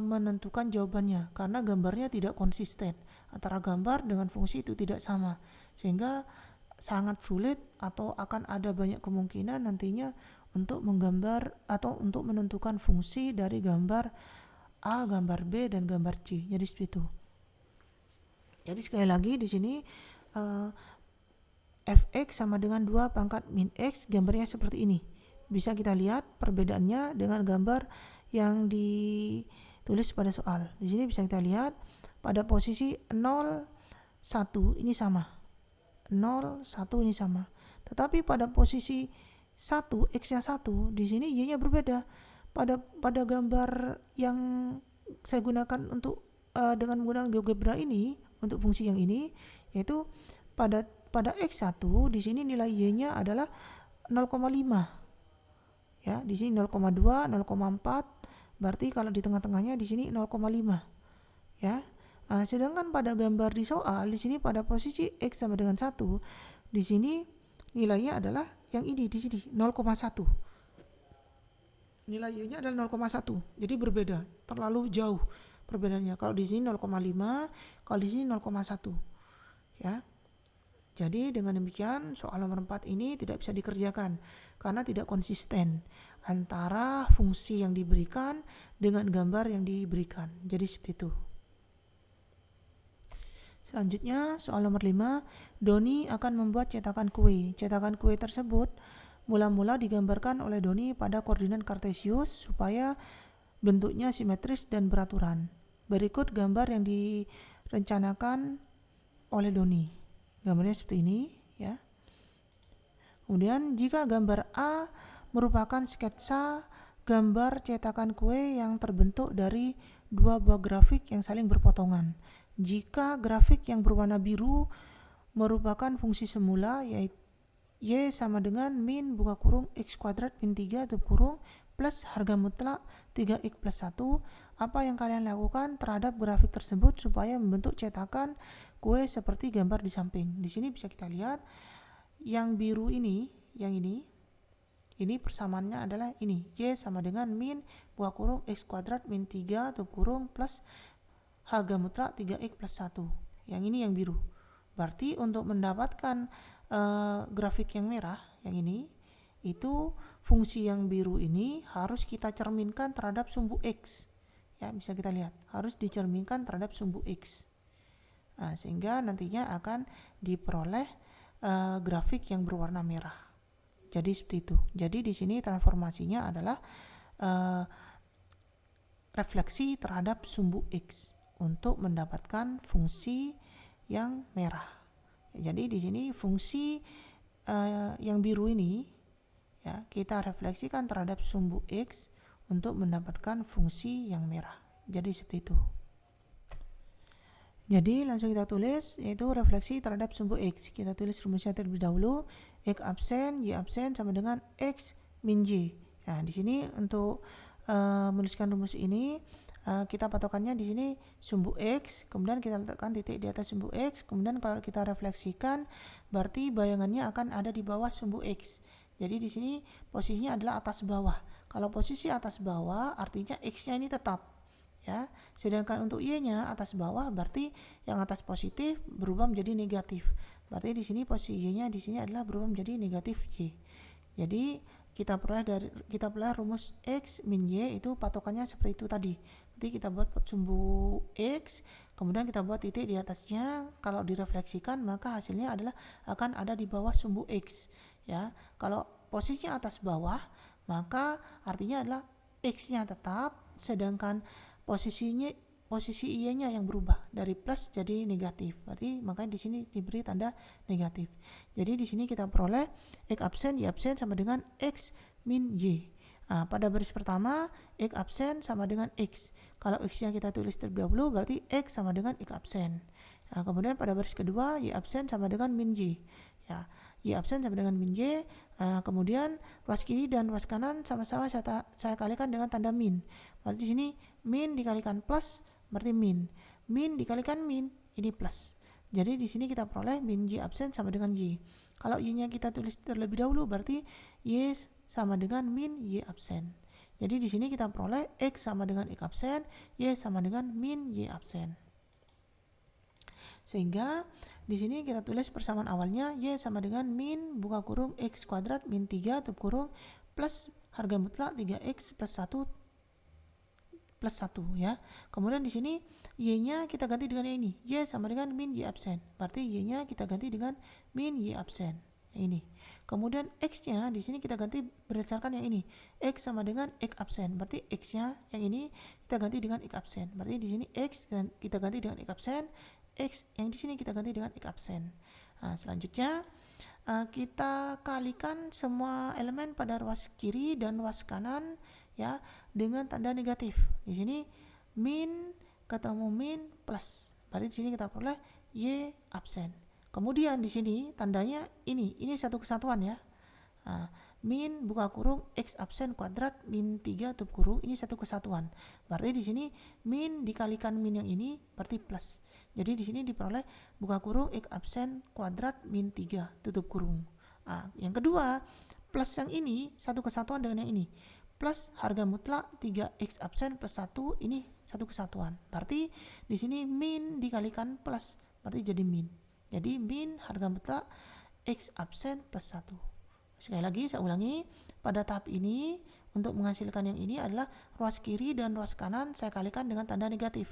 Speaker 1: menentukan jawabannya karena gambarnya tidak konsisten antara gambar dengan fungsi itu tidak sama, sehingga sangat sulit atau akan ada banyak kemungkinan nantinya untuk menggambar atau untuk menentukan fungsi dari gambar A, gambar B dan gambar C. Jadi seperti itu. Jadi sekali lagi di sini f(x) sama dengan 2 pangkat min x, gambarnya seperti ini. Bisa kita lihat perbedaannya dengan gambar yang ditulis pada soal. Di sini bisa kita lihat pada posisi 0, 1 ini sama. 0, 1 ini sama. Tetapi pada posisi 1, x-nya 1, di sini y-nya berbeda. Pada gambar yang saya gunakan untuk dengan menggunakan GeoGebra ini untuk fungsi yang ini, yaitu pada x1 di sini nilai y-nya adalah 0,5. Ya, di sini 0,2, 0,4. Berarti kalau di tengah-tengahnya di sini 0,5. Ya. Sedangkan pada gambar di soal di sini pada posisi x sama dengan 1, di sini nilainya adalah yang ini di sini 0,1. Nilai y-nya adalah 0,1. Jadi berbeda, terlalu jauh perbedaannya. Kalau di sini 0,5, kalau di sini 0,1. Ya. Jadi dengan demikian soal nomor 4 ini tidak bisa dikerjakan karena tidak konsisten antara fungsi yang diberikan dengan gambar yang diberikan. Jadi seperti itu. Selanjutnya soal nomor 5, Doni akan membuat cetakan kue. Cetakan kue tersebut mula-mula digambarkan oleh Doni pada koordinat kartesius supaya bentuknya simetris dan beraturan. Berikut gambar yang direncanakan oleh Doni. Gambarnya seperti ini, ya. Kemudian jika gambar A merupakan sketsa gambar cetakan kue yang terbentuk dari dua buah grafik yang saling berpotongan. Jika grafik yang berwarna biru merupakan fungsi semula, yaitu y sama dengan min buka kurung x kuadrat min 3 tutup kurung plus harga mutlak 3x plus 1, apa yang kalian lakukan terhadap grafik tersebut supaya membentuk cetakan kue seperti gambar di samping. Di sini bisa kita lihat yang biru ini, yang ini persamaannya adalah ini, y sama dengan min buka kurung x kuadrat min 3 tutup kurung plus harga mutlak 3x plus 1. Yang ini yang biru. Berarti untuk mendapatkan grafik yang merah, yang ini, itu fungsi yang biru ini harus kita cerminkan terhadap sumbu x. Ya, bisa kita lihat, harus dicerminkan terhadap sumbu x. Sehingga nantinya akan diperoleh grafik yang berwarna merah. Jadi seperti itu. Jadi di sini transformasinya adalah refleksi terhadap sumbu x untuk mendapatkan fungsi yang merah. Jadi di sini fungsi yang biru ini, ya, kita refleksikan terhadap sumbu x untuk mendapatkan fungsi yang merah. Jadi seperti itu. Jadi langsung kita tulis, yaitu refleksi terhadap sumbu x. Kita tulis rumusnya terlebih dahulu. X absen, y absen sama dengan x min y. Nah, di sini untuk menuliskan rumus ini, kita patokannya di sini sumbu x, kemudian kita letakkan titik di atas sumbu x, kemudian kalau kita refleksikan berarti bayangannya akan ada di bawah sumbu x. Jadi di sini posisinya adalah atas bawah. Kalau posisi atas bawah artinya x-nya ini tetap, ya. Sedangkan untuk y-nya atas bawah berarti yang atas positif berubah menjadi negatif. Berarti di sini posisi y-nya di sini adalah berubah menjadi negatif y. Jadi kita peroleh rumus x min y itu patokannya seperti itu tadi. Nanti kita buat sumbu x, kemudian kita buat titik di atasnya. Kalau direfleksikan maka hasilnya adalah akan ada di bawah sumbu x, ya. Kalau posisinya atas bawah, maka artinya adalah X-nya tetap, sedangkan posisi Y-nya yang berubah dari plus jadi negatif. Berarti makanya di sini diberi tanda negatif. Jadi di sini kita peroleh X absen Y absen sama dengan X min Y. Nah, pada baris pertama X absen sama dengan X. Kalau X-nya kita tulis terlebih dahulu berarti X sama dengan X absen. Nah, kemudian pada baris kedua Y absen sama dengan min Y. Ya, Y absen sama dengan min Y. Kemudian ruas kiri dan ruas kanan sama-sama saya kalikan dengan tanda min. Berarti di sini min dikalikan plus berarti min. Min dikalikan min ini plus. Jadi di sini kita peroleh min Y absen sama dengan Y. Kalau Y-nya kita tulis terlebih dahulu berarti Y sama dengan min Y absen. Jadi di sini kita peroleh X sama dengan X absen, Y sama dengan min Y absen. Sehingga di sini kita tulis persamaan awalnya Y sama dengan min buka kurung X kuadrat min 3 tutup kurung plus harga mutlak 3X plus 1 ya. Kemudian di sini Y-nya kita ganti dengan ini. Y sama dengan min Y absen. Berarti Y-nya kita ganti dengan min Y absen. Ini. Kemudian X-nya di sini kita ganti berdasarkan yang ini. X sama dengan X absen. Berarti X-nya yang ini kita ganti dengan X absen. Berarti di sini X dan kita ganti dengan X absen. X yang di sini kita ganti dengan X absen. Nah, selanjutnya kita kalikan semua elemen pada ruas kiri dan ruas kanan ya dengan tanda negatif. Di sini min ketemu min plus. Berarti di sini kita peroleh Y absen. Kemudian di sini tandanya ini satu kesatuan ya. Nah, min buka kurung X absen kuadrat min 3 tutup kurung ini satu kesatuan. Berarti di sini min dikalikan min yang ini berarti plus. Jadi di sini diperoleh buka kurung X absen kuadrat min 3 tutup kurung. Nah, yang kedua, plus yang ini satu kesatuan dengan yang ini. Plus harga mutlak 3X absen plus 1 ini satu kesatuan. Berarti di sini min dikalikan plus berarti jadi min. Jadi min harga mutlak X absen plus 1. Sekali lagi saya ulangi, pada tahap ini untuk menghasilkan yang ini adalah ruas kiri dan ruas kanan saya kalikan dengan tanda negatif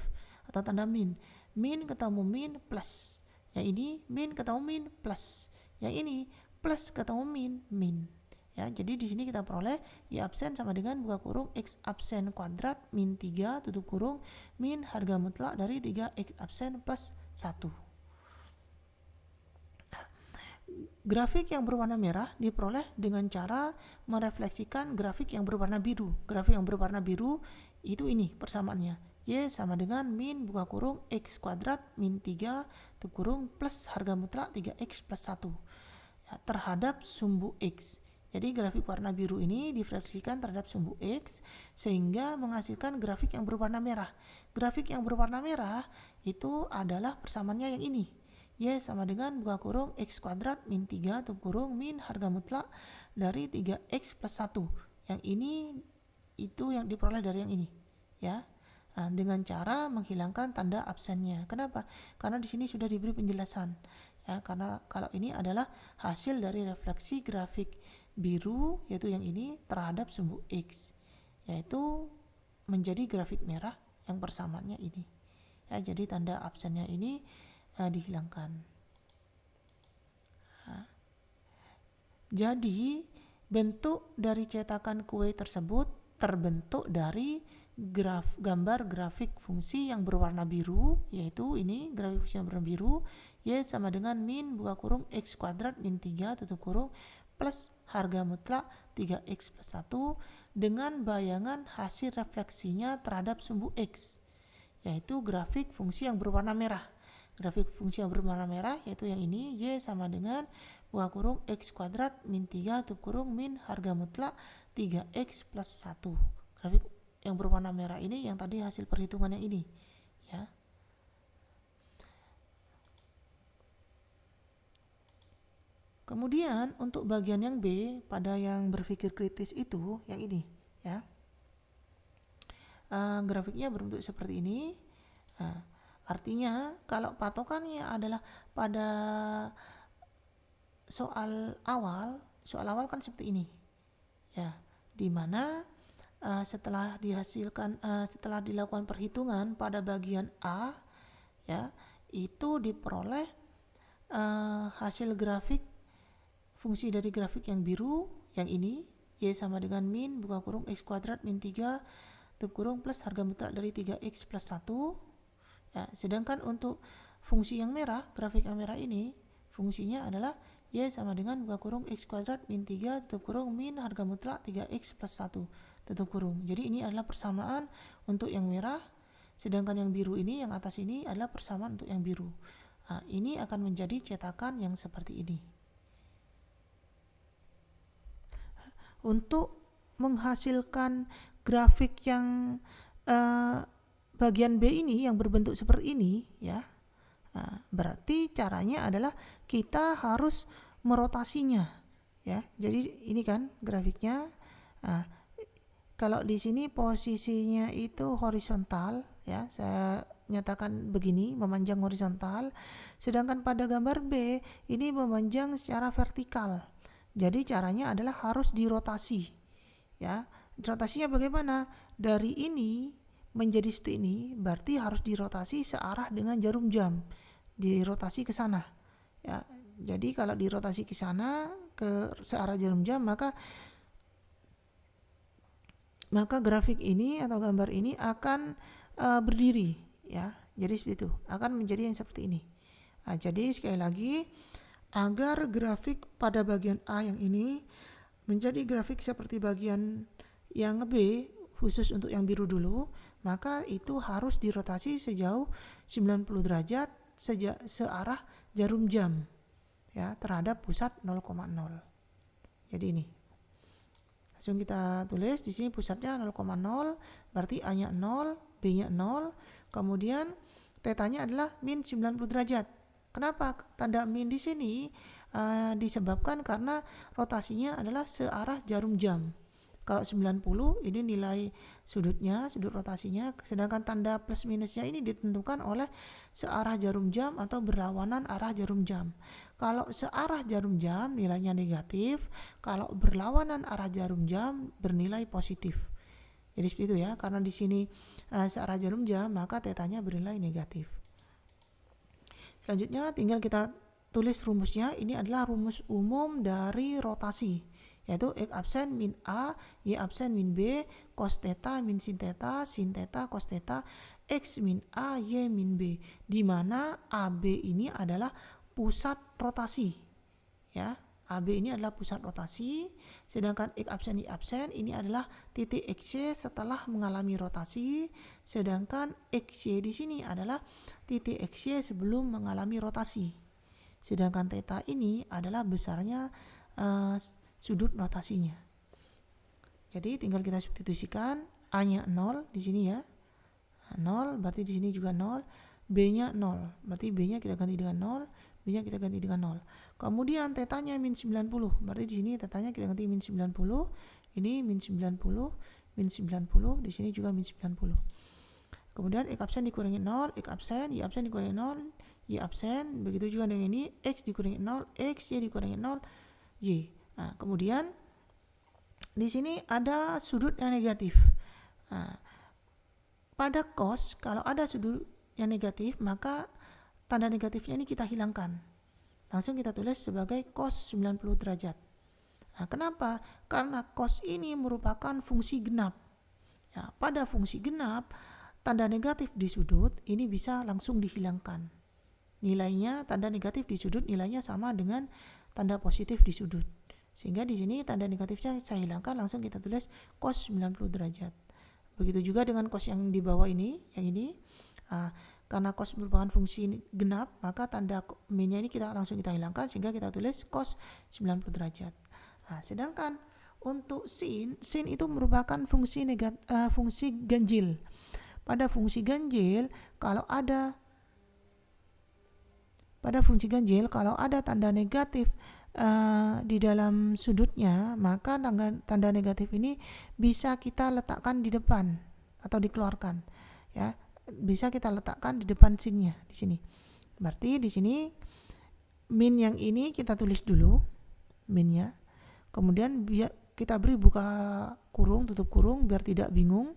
Speaker 1: atau tanda min. Min ketemu min plus. Yang ini min ketemu min plus. Yang ini plus ketemu min. Ya, jadi di sini kita peroleh Y absen sama dengan buka kurung X absen kuadrat min 3 tutup kurung min harga mutlak dari 3X absen plus 1. Grafik yang berwarna merah diperoleh dengan cara merefleksikan grafik yang berwarna biru. Grafik yang berwarna biru itu ini persamaannya. Y sama dengan min buka kurung X kuadrat min 3 tutup kurung plus harga mutlak 3X plus 1 ya, terhadap sumbu X. Jadi grafik warna biru ini direfleksikan terhadap sumbu X sehingga menghasilkan grafik yang berwarna merah. Grafik yang berwarna merah itu adalah persamaannya yang ini. Y sama dengan buka kurung X kuadrat min 3 tutup kurung min harga mutlak dari 3X plus 1. Yang ini itu yang diperoleh dari yang ini. Ya. Nah, dengan cara menghilangkan tanda absennya. Kenapa? Karena di sini sudah diberi penjelasan. Ya, karena kalau ini adalah hasil dari refleksi grafik biru yaitu yang ini terhadap sumbu X, yaitu menjadi grafik merah yang persamaannya ini. Ya, jadi tanda absennya ini dihilangkan. Nah, jadi bentuk dari cetakan kue tersebut terbentuk dari gambar grafik fungsi yang berwarna biru, yaitu ini grafik fungsi yang berwarna biru. Y sama dengan min buka kurung X kuadrat min 3 tutup kurung plus harga mutlak 3X plus 1 dengan bayangan hasil refleksinya terhadap sumbu X, yaitu grafik fungsi yang berwarna merah. Grafik fungsi yang berwarna merah yaitu yang ini, Y sama dengan buka kurung X kuadrat min 3 tutup kurung min harga mutlak 3X plus 1. Grafik yang berwarna merah ini yang tadi hasil perhitungan yang ini ya. Kemudian untuk bagian yang B pada yang berpikir kritis itu yang ini ya. Grafiknya berbentuk seperti ini. Artinya kalau patokannya adalah pada soal awal kan seperti ini ya, dimana setelah dilakukan perhitungan pada bagian A ya, itu diperoleh hasil grafik fungsi dari grafik yang biru yang ini, Y sama dengan min buka kurung X kuadrat min 3 tutup kurung plus harga mutlak dari 3X plus 1. Ya, sedangkan untuk fungsi yang merah, grafik yang merah ini, fungsinya adalah Y sama dengan buka kurung X kuadrat min 3 tutup kurung min harga mutlak 3X plus 1 tutup kurung. Jadi ini adalah persamaan untuk yang merah, sedangkan yang biru ini, yang atas ini adalah persamaan untuk yang biru. Nah, ini akan menjadi cetakan yang seperti ini. Untuk menghasilkan grafik yang bagian B ini yang berbentuk seperti ini, ya, berarti caranya adalah kita harus merotasinya, ya. Jadi ini kan grafiknya. Kalau di sini posisinya itu horizontal, ya, saya nyatakan begini, memanjang horizontal, sedangkan pada gambar B ini memanjang secara vertikal. Jadi caranya adalah harus dirotasi, ya. Rotasinya bagaimana? Dari ini menjadi seperti ini, berarti harus dirotasi searah dengan jarum jam, dirotasi ke sana, ya. Jadi kalau dirotasi ke sana, ke searah jarum jam, maka grafik ini atau gambar ini akan berdiri, ya. Jadi seperti itu, akan menjadi yang seperti ini. Nah, jadi sekali lagi, agar grafik pada bagian A yang ini menjadi grafik seperti bagian yang B, khusus untuk yang biru dulu, maka itu harus dirotasi sejauh 90 derajat searah jarum jam, ya, terhadap pusat 0,0. Jadi ini. Langsung kita tulis di sini pusatnya 0,0, berarti A-nya 0, B-nya 0, kemudian tetanya adalah min 90 derajat. Kenapa tanda min di sini? Disebabkan karena rotasinya adalah searah jarum jam. Kalau 90 ini nilai sudutnya, sudut rotasinya, sedangkan tanda plus minusnya ini ditentukan oleh searah jarum jam atau berlawanan arah jarum jam. Kalau searah jarum jam nilainya negatif, kalau berlawanan arah jarum jam bernilai positif. Jadi seperti itu, ya, karena di sini searah jarum jam, maka tetanya bernilai negatif. Selanjutnya tinggal kita tulis rumusnya. Ini adalah rumus umum dari rotasi, yaitu X absen min A, Y absen min B, cos theta min sin theta cos theta, X min A, Y min B, di mana AB ini adalah pusat rotasi, ya. AB ini adalah pusat rotasi, sedangkan X absen Y absen ini adalah titik XY setelah mengalami rotasi, sedangkan XY di sini adalah titik XY sebelum mengalami rotasi. Sedangkan theta ini adalah besarnya sudut rotasinya. Jadi tinggal kita substitusikan, A-nya 0 di sini, ya. 0 berarti di sini juga 0, B-nya 0, berarti B-nya kita ganti dengan 0, B-nya kita ganti dengan 0. Kemudian tetanya min 90, berarti di sini tetanya kita ganti min 90, ini min 90, min 90, di sini juga min 90. Kemudian X absen dikurangi 0, X absen, Y absen dikurangi 0, Y absen, begitu juga dengan ini, X dikurangi 0, X, Y dikurangi 0, Y. Nah, kemudian di sini ada sudut yang negatif. Nah, pada cos, kalau ada sudut yang negatif, maka tanda negatifnya ini kita hilangkan. Langsung kita tulis sebagai cos 90 derajat. Nah, kenapa? Karena cos ini merupakan fungsi genap. Ya, pada fungsi genap, tanda negatif di sudut ini bisa langsung dihilangkan. Nilainya, tanda negatif di sudut nilainya sama dengan tanda positif di sudut. Sehingga di sini tanda negatifnya saya hilangkan, langsung kita tulis cos 90 derajat. Begitu juga dengan cos yang di bawah ini, yang ini. Karena cos merupakan fungsi genap, maka tanda minnya ini langsung kita hilangkan, sehingga kita tulis cos 90 derajat. Sedangkan untuk sin itu merupakan fungsi fungsi ganjil. Pada fungsi ganjil, kalau ada tanda negatif di dalam sudutnya, maka tanda negatif ini bisa kita letakkan di depan atau dikeluarkan, ya. Bisa kita letakkan di depan sinnya di sini. Berarti di sini min yang ini kita tulis dulu minnya. Kemudian kita beri buka kurung, tutup kurung biar tidak bingung.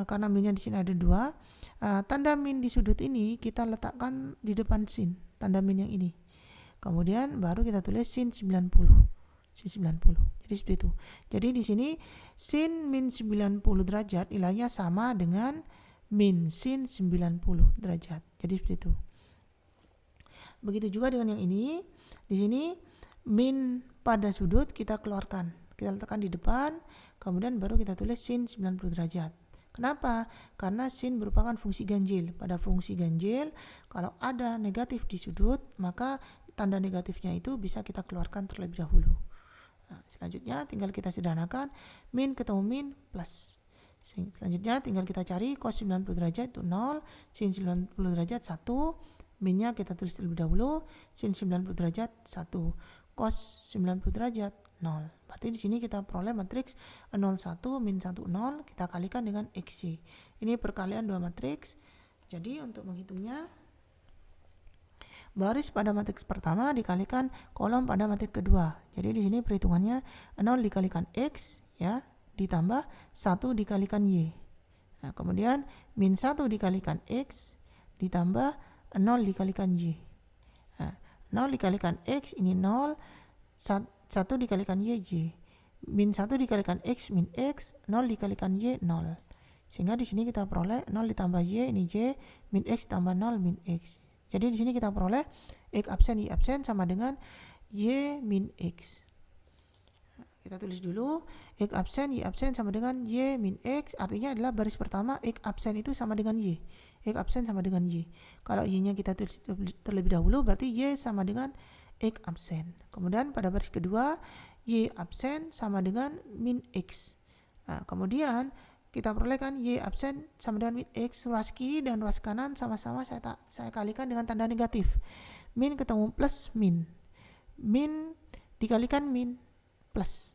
Speaker 1: Karena minnya di sini ada 2. Tanda min di sudut ini kita letakkan di depan sin, tanda min yang ini. Kemudian baru kita tulis sin 90. sin 90. Jadi seperti itu. Jadi di sini sin min 90 derajat nilainya sama dengan min sin 90 derajat. Jadi seperti itu. Begitu juga dengan yang ini. Di sini min pada sudut kita keluarkan. Kita letakkan di depan, kemudian baru kita tulis sin 90 derajat. Kenapa? Karena sin merupakan fungsi ganjil. Pada fungsi ganjil, kalau ada negatif di sudut, maka tanda negatifnya itu bisa kita keluarkan terlebih dahulu. Nah, selanjutnya tinggal kita sederhanakan, min ketemu min plus. Selanjutnya tinggal kita cari cos 90 derajat itu 0, sin 90 derajat 1, minnya kita tulis terlebih dahulu, sin 90 derajat 1, cos 90 derajat 0. Berarti di sini kita peroleh matriks 0 1 min 1 0, kita kalikan dengan xy. Ini perkalian dua matriks. Jadi untuk menghitungnya, baris pada matriks pertama dikalikan kolom pada matriks kedua. Jadi di sini perhitungannya 0 dikalikan x ya, ditambah 1 dikalikan y. Nah, kemudian min 1 dikalikan x ditambah 0 dikalikan y. Nah, 0 dikalikan x ini 0, 1 dikalikan y, min 1 dikalikan x min x, 0 dikalikan y 0. Sehingga di sini kita peroleh 0 ditambah y ini y, min x tambah 0 min x. Jadi di sini kita peroleh x absen y absen sama dengan y min x. Kita tulis dulu x absen y absen sama dengan y min x, artinya adalah baris pertama x absen itu sama dengan y. X absen sama dengan y. Kalau y-nya kita tulis terlebih dahulu, berarti y sama dengan x absen. Kemudian pada baris kedua y absen sama dengan min x. Nah, kemudian kita perolehkan y absen sama dengan min x, ruas kiri dan ruas kanan sama-sama saya kalikan dengan tanda negatif. Min ketemu plus min. Min dikalikan min plus.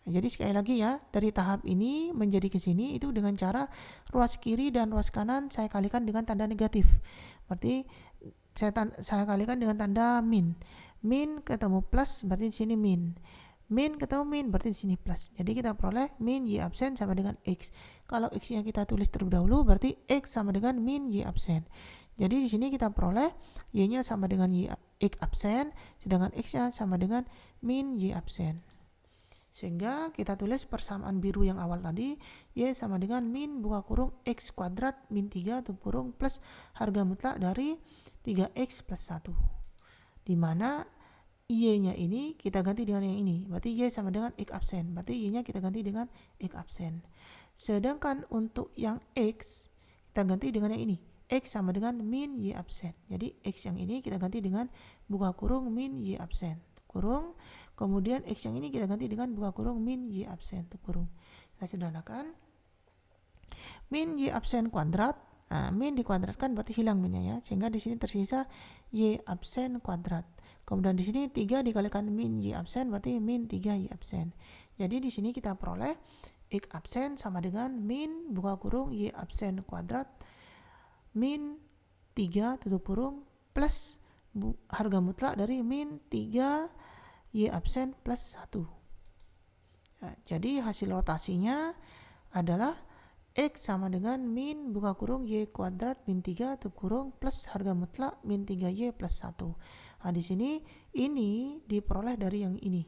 Speaker 1: Nah, jadi sekali lagi ya, dari tahap ini menjadi ke sini itu dengan cara ruas kiri dan ruas kanan saya kalikan dengan tanda negatif. Berarti saya kalikan dengan tanda min. Min ketemu plus berarti di sini min. Min ketemu min berarti di sini plus. Jadi kita peroleh min y absen sama dengan x. Kalau x-nya kita tulis terlebih dahulu berarti x sama dengan min y absen. Jadi di sini kita peroleh y-nya sama dengan x absen, sedangkan x-nya sama dengan min y absen. Sehingga kita tulis persamaan biru yang awal tadi, y sama dengan min buka kurung x kuadrat min 3 tutup kurung plus harga mutlak dari 3x plus 1. Di mana y-nya ini kita ganti dengan yang ini. Berarti y sama dengan x absen. Berarti y-nya kita ganti dengan x absen. Sedangkan untuk yang x kita ganti dengan yang ini. X sama dengan min y absen. Jadi x yang ini kita ganti dengan buka kurung min y absen. Kurung. Kemudian x yang ini kita ganti dengan buka kurung min y absen. Kurung. Kita sederhanakan. Min y absen kuadrat. Nah, min dikuadratkan berarti hilang minnya ya. Sehingga di sini tersisa y absen kuadrat. Kemudian di sini 3 dikalikan min y absen berarti min 3 y absen. Jadi di sini kita peroleh x absen sama dengan min buka kurung y absen kuadrat min 3 tutup kurung plus harga mutlak dari min 3 y absen plus 1. Nah, jadi hasil rotasinya adalah x sama dengan min buka kurung y kuadrat min 3 tutup kurung plus harga mutlak min 3y plus 1. Nah, di sini ini diperoleh dari yang ini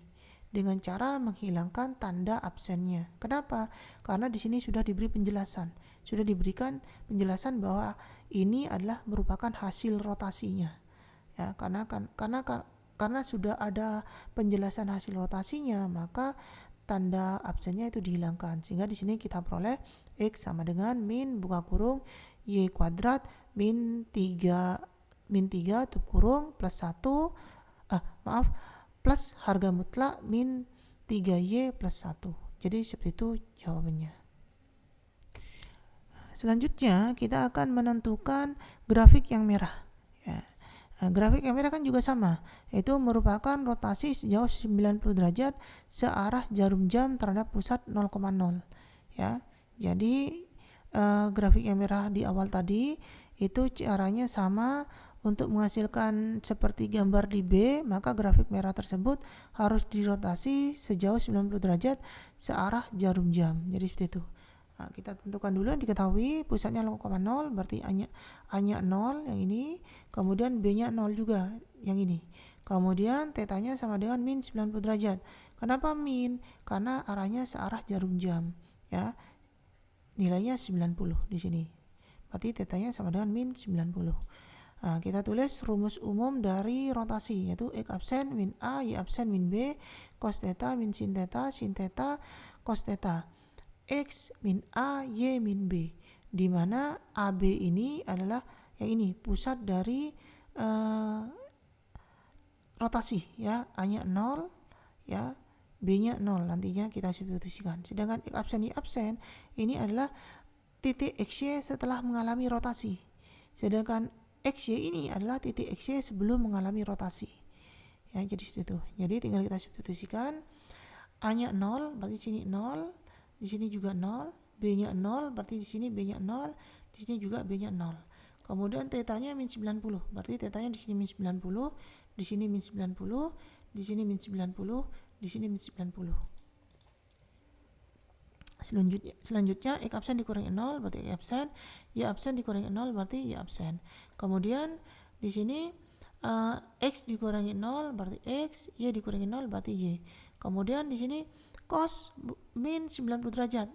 Speaker 1: dengan cara menghilangkan tanda absennya. Kenapa? Karena di sini sudah diberi penjelasan. Sudah diberikan penjelasan bahwa ini adalah merupakan hasil rotasinya. Ya, karena sudah ada penjelasan hasil rotasinya, maka tanda absennya itu dihilangkan. Sehingga di sini kita peroleh x sama dengan min buka kurung y kuadrat min 3 tutup kurung plus 1 plus harga mutlak min 3y plus 1. Jadi seperti itu jawabannya. Selanjutnya kita akan menentukan grafik yang merah ya. Nah, grafik yang merah kan juga sama, yaitu merupakan rotasi sejauh 90 derajat searah jarum jam terhadap pusat 0,0 ya. Jadi grafik yang merah di awal tadi itu caranya sama. Untuk menghasilkan seperti gambar di B, maka grafik merah tersebut harus dirotasi sejauh 90 derajat searah jarum jam. Jadi seperti itu. Nah, kita tentukan dulu yang diketahui pusatnya 0,0 berarti A-nya 0 yang ini, kemudian B-nya 0 juga yang ini. Kemudian tetanya sama dengan min 90 derajat. Kenapa min? Karena arahnya searah jarum jam, ya. Nilainya 90 di sini. Berarti tetanya sama dengan min 90. Nah, kita tulis rumus umum dari rotasi yaitu X absen min A, Y absen min B, cos theta min sin theta cos theta. X min A, Y min B, di mana AB ini adalah yang ini pusat dari rotasi, ya. A-nya 0, ya, B-nya 0, nantinya kita substitusikan. Sedangkan X absen Y absen ini adalah titik XY setelah mengalami rotasi. Sedangkan XY ini adalah titik XY sebelum mengalami rotasi. Ya, jadi itu. Jadi tinggal kita substitusikan. A-nya 0, berarti sini 0. Di sini juga 0, B-nya 0, berarti di sini B-nya 0, di sini juga B-nya 0. Kemudian tetanya min 90, berarti tetanya di sini min 90, di sini min 90, di sini min 90, di sini min 90. Selanjutnya X absen dikurangi 0 berarti X absen, Y absen dikurangi 0 berarti Y absen. Kemudian di sini X dikurangi 0 berarti X, Y dikurangi 0 berarti Y. Kemudian di sini cos min 90 derajat.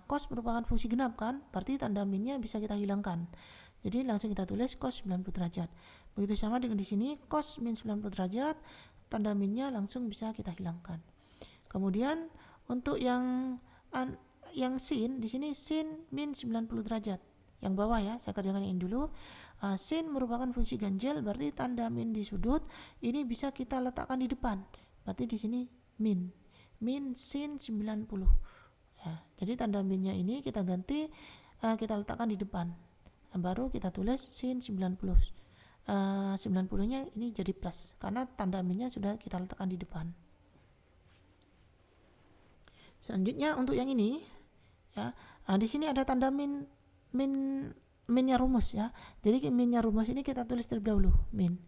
Speaker 1: Cos merupakan fungsi genap kan, berarti tanda minnya bisa kita hilangkan. Jadi langsung kita tulis cos 90 derajat. Begitu sama dengan di sini cos min 90 derajat, tanda minnya langsung bisa kita hilangkan. Kemudian untuk yang sin, di sini sin min 90 derajat. Yang bawah ya, saya kerjakan ini dulu. Sin merupakan fungsi ganjil, berarti tanda min di sudut ini bisa kita letakkan di depan. Berarti di sini min sin 90. Ya, jadi tanda minnya ini kita ganti, kita letakkan di depan. Baru kita tulis sin 90. 90-nya ini jadi plus karena tanda minnya sudah kita letakkan di depan. Selanjutnya untuk yang ini, ya, di sini ada tanda minnya rumus, ya. Jadi minnya rumus ini kita tulis terlebih dahulu min.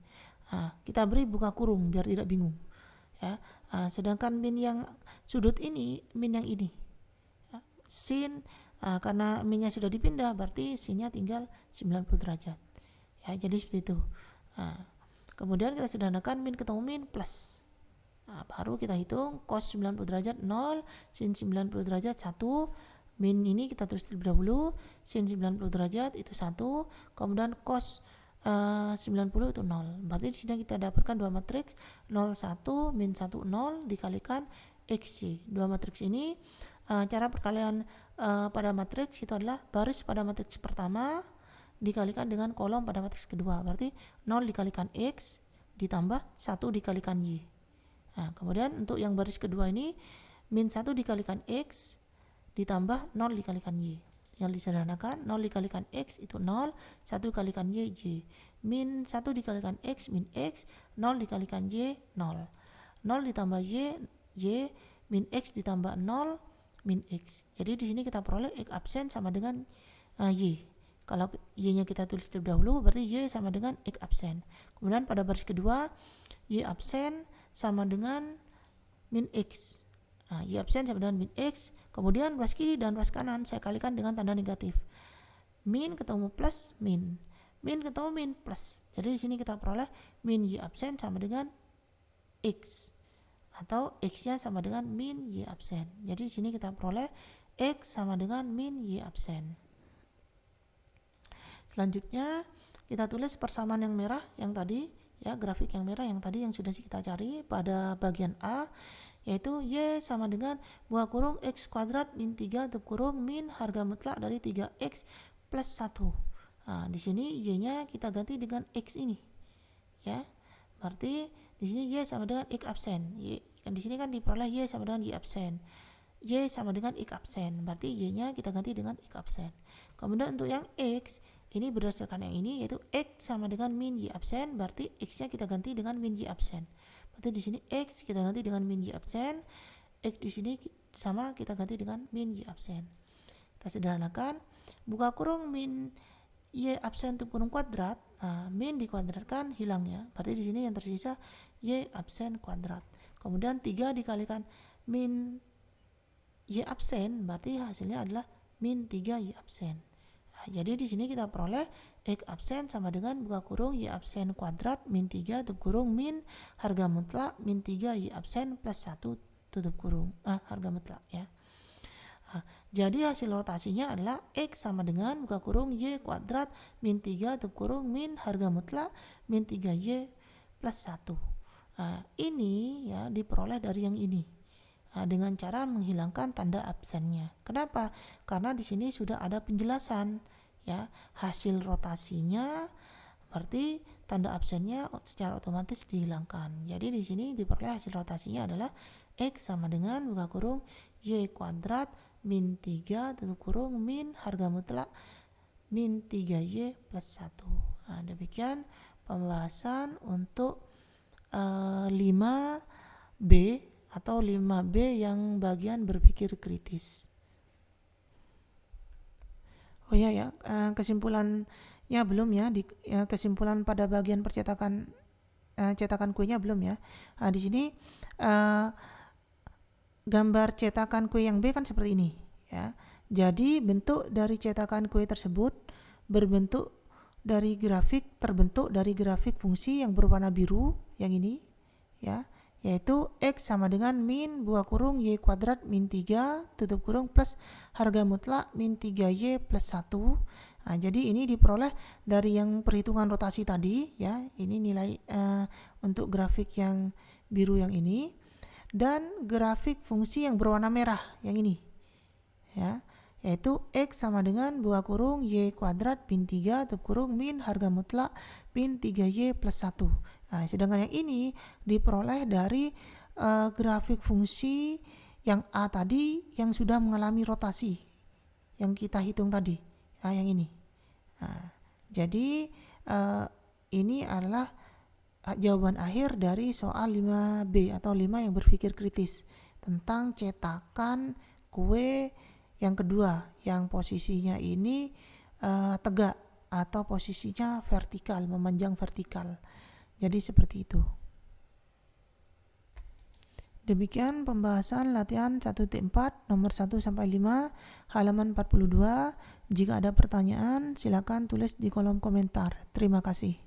Speaker 1: Kita beri buka kurung biar tidak bingung, ya. Sedangkan min yang sudut ini min yang ini, ya. Sin karena minnya sudah dipindah berarti sinnya tinggal 90 derajat, ya. Jadi seperti itu. Kemudian kita sederhanakan min ketemu min plus. Baru kita hitung cos 90 derajat 0, sin 90 derajat 1, min ini kita tulis terlebih dahulu, sin 90 derajat itu 1, kemudian cos 90 itu 0. Berarti di sini kita dapatkan dua matriks 0 1 min 1 0 dikalikan XY. Dua matriks ini cara perkalian pada matriks itu adalah baris pada matriks pertama dikalikan dengan kolom pada matriks kedua. Berarti 0 dikalikan X ditambah 1 dikalikan Y. Kemudian untuk yang baris kedua ini min 1 dikalikan X ditambah 0 dikalikan Y. Tinggal disederhanakan, 0 dikalikan X itu 0, 1 dikalikan Y, Y. Min 1 dikalikan X min X, 0 dikalikan Y, 0. 0 ditambah Y, Y, min X ditambah 0, min X. Jadi di sini kita peroleh X absen sama dengan Y. Kalau Y-nya kita tulis terlebih dahulu, berarti Y sama dengan X absen. Kemudian pada baris kedua, Y absen sama dengan min X. Y absen sama dengan min X. Kemudian ruas kiri dan ruas kanan saya kalikan dengan tanda negatif. Min ketemu plus min. Min ketemu min plus. Jadi di sini kita peroleh min Y absen sama dengan X. Atau X-nya sama dengan min Y absen. Jadi di sini kita peroleh X sama dengan min Y absen. Selanjutnya kita tulis persamaan yang merah yang tadi, ya, grafik yang merah yang tadi yang sudah kita cari pada bagian A, yaitu Y sama dengan buka kurung X kuadrat min 3 tutup kurung min harga mutlak dari 3X plus 1. Di sini Y-nya kita ganti dengan X ini, ya. Berarti di sini Y sama dengan X absen. Di sini kan diperoleh Y sama dengan Y absen. Y sama dengan X absen. Berarti Y-nya kita ganti dengan X absen. Kemudian untuk yang X ini berdasarkan yang ini, yaitu X sama dengan min Y absen, berarti X-nya kita ganti dengan min Y absen. Berarti di sini X kita ganti dengan min Y absen, X di sini sama kita ganti dengan min Y absen. Kita sederhanakan, buka kurung min Y absen tutup kurung kuadrat, min dikuadratkan hilang, ya. Berarti di sini yang tersisa Y absen kuadrat. Kemudian 3 dikalikan min Y absen, berarti hasilnya adalah min 3 Y absen. Nah, jadi di sini kita peroleh X absen sama dengan buka kurung Y absen kuadrat min 3 tutup kurung min harga mutlak min 3 Y absen plus 1 tutup kurung harga mutlak ya. Nah, jadi hasil rotasinya adalah X sama dengan buka kurung Y kuadrat min 3 tutup kurung min harga mutlak min 3Y plus 1. Nah, ini ya diperoleh dari yang ini. Dengan cara menghilangkan tanda absennya. Kenapa? Karena di sini sudah ada penjelasan ya, hasil rotasinya berarti tanda absennya secara otomatis dihilangkan. Jadi di sini diperoleh hasil rotasinya adalah X sama dengan buka kurung Y kuadrat min 3 tutup kurung min harga mutlak min 3Y plus 1. Nah, demikian pembahasan untuk 5B atau 5B yang bagian berpikir kritis. Oh ya, kesimpulannya belum ya, kesimpulan pada bagian percetakan cetakan kuenya belum ya. Di sini gambar cetakan kue yang B kan seperti ini ya. Jadi bentuk dari cetakan kue tersebut terbentuk dari grafik fungsi yang berwarna biru yang ini ya, yaitu X sama dengan min buka kurung Y kuadrat min 3 tutup kurung plus harga mutlak min 3Y plus 1. Nah, jadi ini diperoleh dari yang perhitungan rotasi tadi ya. Ini nilai untuk grafik yang biru yang ini, dan grafik fungsi yang berwarna merah yang ini ya, yaitu X sama dengan buka kurung Y kuadrat min 3 tutup kurung min harga mutlak min 3Y plus 1. Nah, sedangkan yang ini diperoleh dari grafik fungsi yang A tadi yang sudah mengalami rotasi yang kita hitung tadi yang ini. Nah, jadi ini adalah jawaban akhir dari soal 5B atau 5 yang berpikir kritis tentang cetakan kue yang kedua yang posisinya ini tegak atau posisinya vertikal, memanjang vertikal. Jadi seperti itu. Demikian pembahasan latihan 1.4 nomor 1 sampai 5 halaman 42. Jika ada pertanyaan silakan tulis di kolom komentar. Terima kasih.